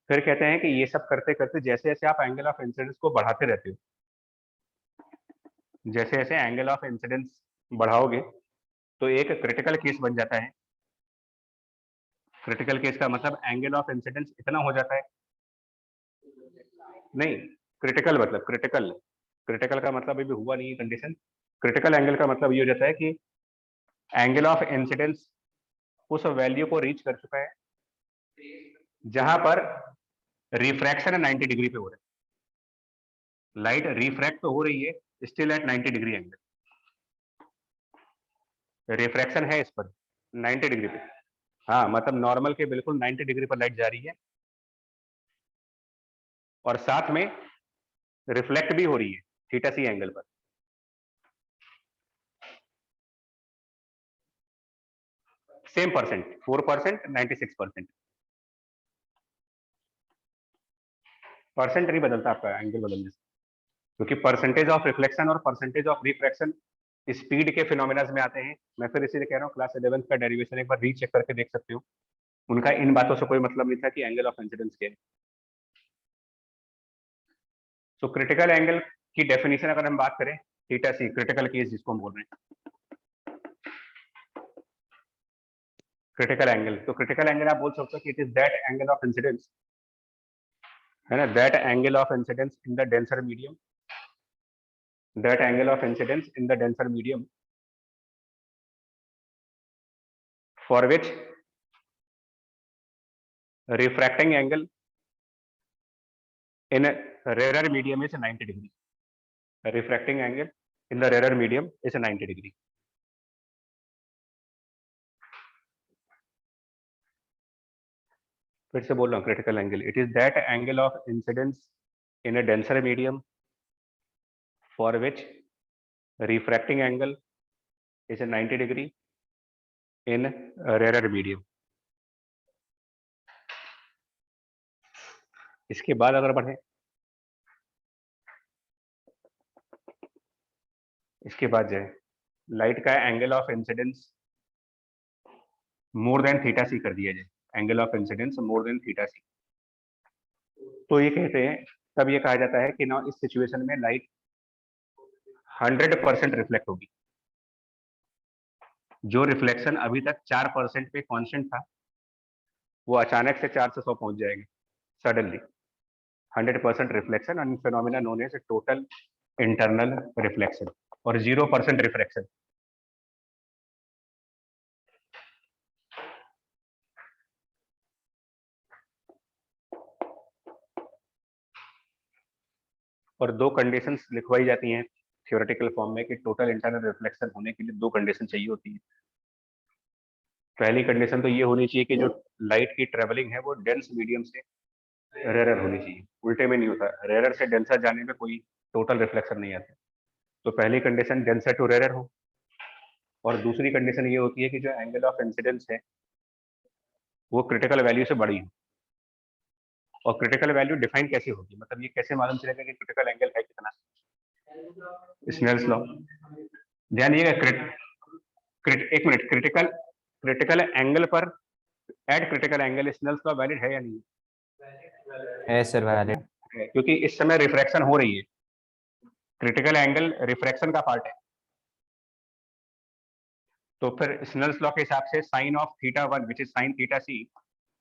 फिर कहते हैं कि ये सब करते करते जैसे जैसे आप एंगल ऑफ इंसिडेंस को बढ़ाते रहते हो, जैसे जैसे एंगल ऑफ इंसिडेंस बढ़ाओगे तो एक क्रिटिकल केस बन जाता है। क्रिटिकल केस का मतलब एंगल ऑफ इंसिडेंस इतना हो जाता है, नहीं क्रिटिकल मतलब क्रिटिकल का मतलब अभी हुआ नहीं है कंडीशन। क्रिटिकल एंगल का मतलब ये हो जाता है कि एंगल ऑफ इंसिडेंस उस वैल्यू को रीच कर चुका है जहां पर रिफ्रैक्शन 90 डिग्री पे हो रहा है, लाइट रिफ्रैक्ट तो हो रही है still at 90 degree angle, refraction है इस पर 90 डिग्री पे, हाँ मतलब नॉर्मल के बिल्कुल 90 डिग्री पर लाइट जा रही है और साथ में रिफ्लेक्ट भी हो रही है थीटा सी एंगल पर। Same percent, 4%, 96%। परसेंट नहीं बदलता आपका एंगल बदलने से, क्योंकि परसेंटेज ऑफ रिफ्लेक्शन और परसेंटेज ऑफ रिफ्रैक्शन स्पीड के फिनोमिना में आते हैं। मैं फिर इसीलिए कह रहा हूँ क्लास 11th का डेरिवेशन एक बार रीचेक करके देख सकते हो, उनका इन बातों से कोई मतलब नहीं था कि एंगल ऑफ इंसिडेंस क्या है। तो क्रिटिकल एंगल की डेफिनेशन अगर हम बात करें, थीटा सी क्रिटिकल केस जिसको हम बोल रहे हैं, क्रिटिकल एंगल, तो क्रिटिकल एंगल आप बोल सकते हो कि it is that angle of incidence, है ना, that angle of incidence in the denser medium, that angle of incidence in the denser medium for which refracting angle in a rarer medium is 90 degree. Refracting angle in the rarer medium is 90 degree. फिर से बोल रहा हूँ, critical angle it is that angle of incidence in a denser medium for which refracting angle is a 90 degree in a rarer medium. इसके बाद अगर बढ़े, इसके बाद जाए, लाइट का angle of incidence more than theta C कर दिया जाए, angle of incidence more than theta C, तो ये कहते हैं, तब ये कहा जाता है कि ना इस सिचुएशन में लाइट 100% रिफ्लेक्ट होगी। जो रिफ्लेक्शन अभी तक 4% पे कांस्टेंट था वो अचानक से 4 से 100 पहुंच जाएगा suddenly. 100% reflection and phenomena known as total internal reflection, और 0% रिफ्रैक्शन। और दो कंडीशंस लिखवाई जाती हैं थ्योरेटिकल फॉर्म में कि टोटल इंटरनल रिफ्लेक्शन होने के लिए दो कंडीशन चाहिए होती है। पहली कंडीशन तो ये होनी चाहिए कि जो लाइट की ट्रेवलिंग है वो डेंस मीडियम से रेरर होनी चाहिए, उल्टे में नहीं होता, रेरर से डेंसर जाने में कोई टोटल रिफ्लेक्शन नहीं आता। तो पहली कंडीशन डेंसर टू रेरर हो, और दूसरी कंडीशन ये होती है कि जो एंगल ऑफ इंसिडेंस है वो क्रिटिकल वैल्यू से बड़ी हो। और क्रिटिकल वैल्यू डिफाइन कैसे होगी, मतलब ये कैसे मालूम चलेगा कि क्रिटिकल एंगल है कितना, स्नेल्स लॉ। ध्यान दिएगा, एक मिनट, क्रिटिकल एंगल पर at critical angle Snell's law valid है या नहीं? है सर वैलिड। है, क्योंकि इस समय रिफ्रैक्शन हो रही है, क्रिटिकल एंगल रिफ्रैक्शन का पार्ट है। तो फिर स्नेल्स लॉ के हिसाब से sine of theta 1 which is sine theta C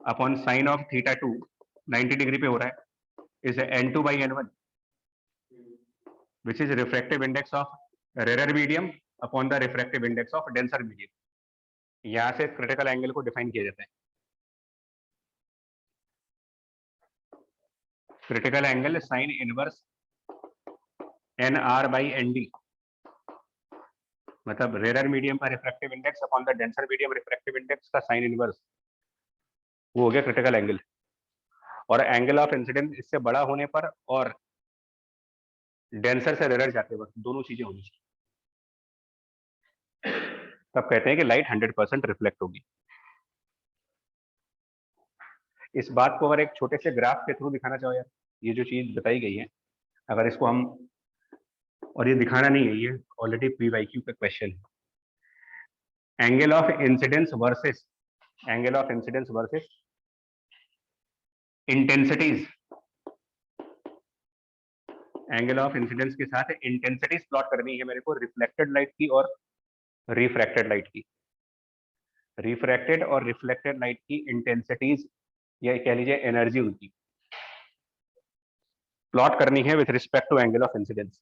upon sine of theta 2 90 degree पे हो रहा है, is n2 by n1 which is refractive index of rarer medium upon the refractive index of denser medium। यहां से critical angle को define किया जाता है। Critical angle sine inverse NR by ND, मतलब रेयर मीडियम का refractive index upon the denser medium refractive index का sine inverse, वो हो गया क्रिटिकल एंगल। और एंगल ऑफ इंसिडेंस इससे बड़ा होने पर और डेंसर से रेयर जाते वक्त दोनों चीजें होनी चाहिए, तब कहते हैं कि लाइट 100% रिफ्लेक्ट होगी। इस बात को अगर एक छोटे से ग्राफ के थ्रू दिखाना चाहो यार, ये जो चीज बताई गई है, अगर इसको हम, और ये दिखाना नहीं है, ये ऑलरेडी PYQ का क्वेश्चन है, angle of incidence versus intensities, angle of incidence के साथ इंटेंसिटीज प्लॉट करनी है मेरे को, रिफ्लेक्टेड लाइट की और रिफ्रैक्टेड लाइट की। रिफ्रैक्टेड और रिफ्लेक्टेड लाइट की इंटेंसिटीज या कह लीजिए एनर्जी उनकी प्लॉट करनी है with respect to angle of incidence.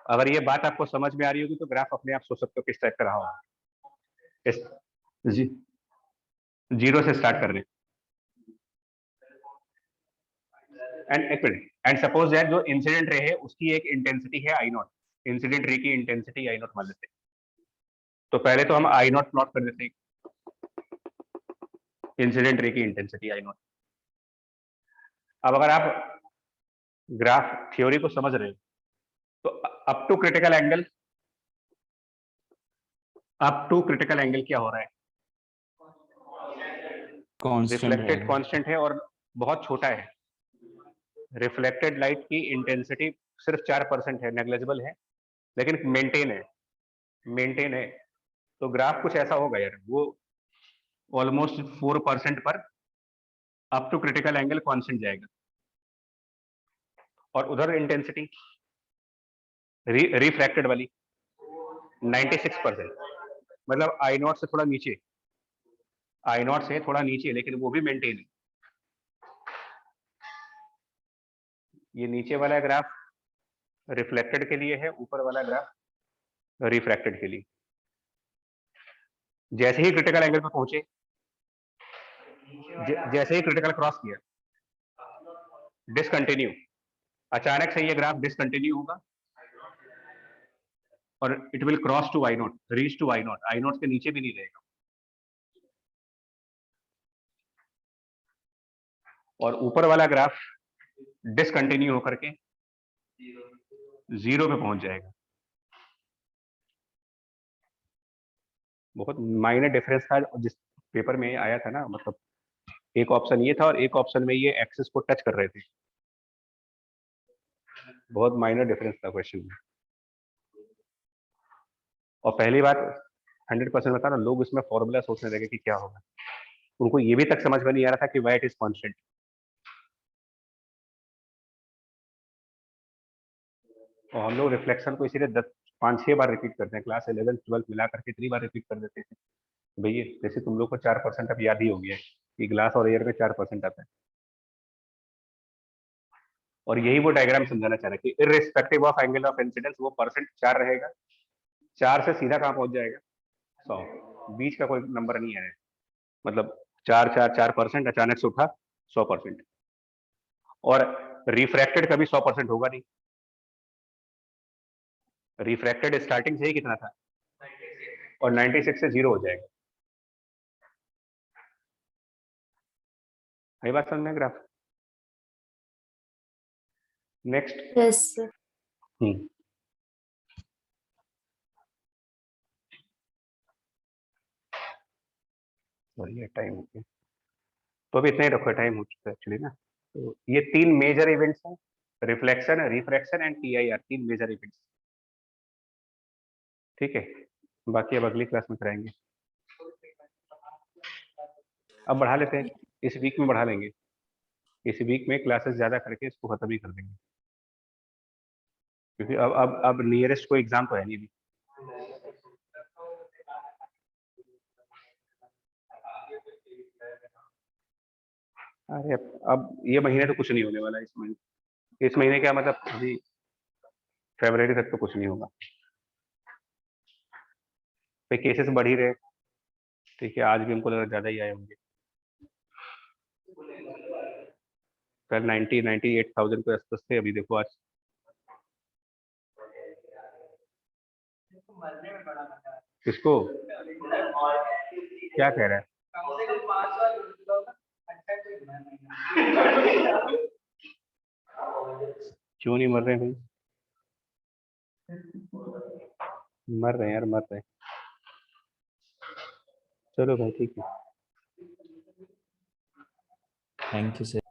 अगर ये बात आपको समझ में आ रही होगी तो ग्राफ अपने आप सोच सकते हो किस टाइप का रहा होगा। जीरो से स्टार्ट कर रहे हैं, एंड सपोज दैट जो इंसिडेंट रे है उसकी एक इंटेंसिटी है I0, इंसिडेंट रे की इंटेंसिटी I0 मान लेते हैं। तो पहले तो हम I0 प्लॉट कर देते हैं, इंसिडेंट रे की इंटेंसिटी I0। अब अगर आप ग्राफ थ्योरी को समझ रहे हो तो अप टू क्रिटिकल एंगल क्या हो रहा है? रिफ्लेक्टेड कांस्टेंट है और बहुत छोटा है। रिफ्लेक्टेड लाइट की इंटेंसिटी सिर्फ 4% है, नेग्लिजिबल है, लेकिन मेंटेन है। तो ग्राफ कुछ ऐसा होगा यार, वो ऑलमोस्ट 4% पर up to critical angle constant जाएगा, और उधर इंटेंसिटी रिफ्रैक्टेड वाली 96%, मतलब I0 से थोड़ा नीचे, लेकिन वो भी मेंटेन है। ये नीचे वाला ग्राफ रिफ्लेक्टेड के लिए है, ऊपर वाला ग्राफ रिफ्रैक्टेड के लिए। जैसे ही क्रिटिकल एंगल पर पहुंचे, जैसे ही क्रिटिकल क्रॉस किया, डिसकंटिन्यू, अचानक से ये ग्राफ डिसकंटिन्यू होगा और it will cross to I0, reach to I0 के नीचे भी नहीं रहेगा, और ऊपर वाला ग्राफ डिसकंटिन्यू होकर के 0 पे पहुंच जाएगा। बहुत माइनर डिफरेंस था जिस पेपर में आया था ना, मतलब एक ऑप्शन ये था और एक ऑप्शन में ये एक्सिस को टच कर रहे थे, बहुत माइनर डिफरेंस था क्वेश्चन में। और पहली बात 100% बता रहा, लोग इसमें फॉर्मूला सोचने लगे कि क्या होगा, उनको ये भी तक समझ में नहीं आ रहा था कि वाई इट इज कॉन्स्टेंट। और हम लोग रिफ्लेक्शन को इसीलिए 5-6 बार रिपीट करते हैं, क्लास 11 12 मिला करके 3 बार रिपीट कर देते थे। भैया जैसे तुम लोग को 4% अब याद ही हो गया है कि ग्लास और एयर में 4% आता है, और यही वो डायग्राम समझाना चाह रहा है कि irrespective of angle of incidence वो परसेंट 4 रहेगा, 4 से सीधा कहाँ पहुंच जाएगा 100, बीच का कोई नंबर नहीं है, मतलब 4% अचानक से उठा 100%। और रिफ्रैक्टेड कभी 100% होगा नहीं, रिफ्रैक्टेड स्टार्टिंग से ही कितना था, और 96 से 0 हो जाएगा। यही बात समझ में graph. Next. Yes sir. Sorry ये टाइम हो गया, तो अभी इतना ही रखो, टाइम हो चुका है एक्चुअली ना। तो ये 3 मेजर इवेंट्स हैं reflection, refraction and TIR, 3 major events. ठीक है, बाकी अब अगली क्लास में कराएंगे। अब बढ़ा लेते हैं, इस वीक में बढ़ा लेंगे, इस वीक में क्लासेस ज्यादा करके इसको खत्म ही कर देंगे, क्योंकि अब नियरेस्ट कोई एग्जाम तो है नहीं अभी। अरे अब ये महीने तो कुछ नहीं होने वाला, इस महीने क्या मतलब, अभी फरवरी तक तो कुछ नहीं होगा, पे केसेस बढ़ ही रहे। ठीक है, आज भी हमको लग रहा है ज्यादा ही आए होंगे, कल 98,000 के आसपास थे, अभी देखो आज। किसको क्या कह रहा है? क्यों नहीं मर रहे भाई? मर रहे हैं यार, मर रहे हैं। चलो भाई ठीक है। Thank you sir.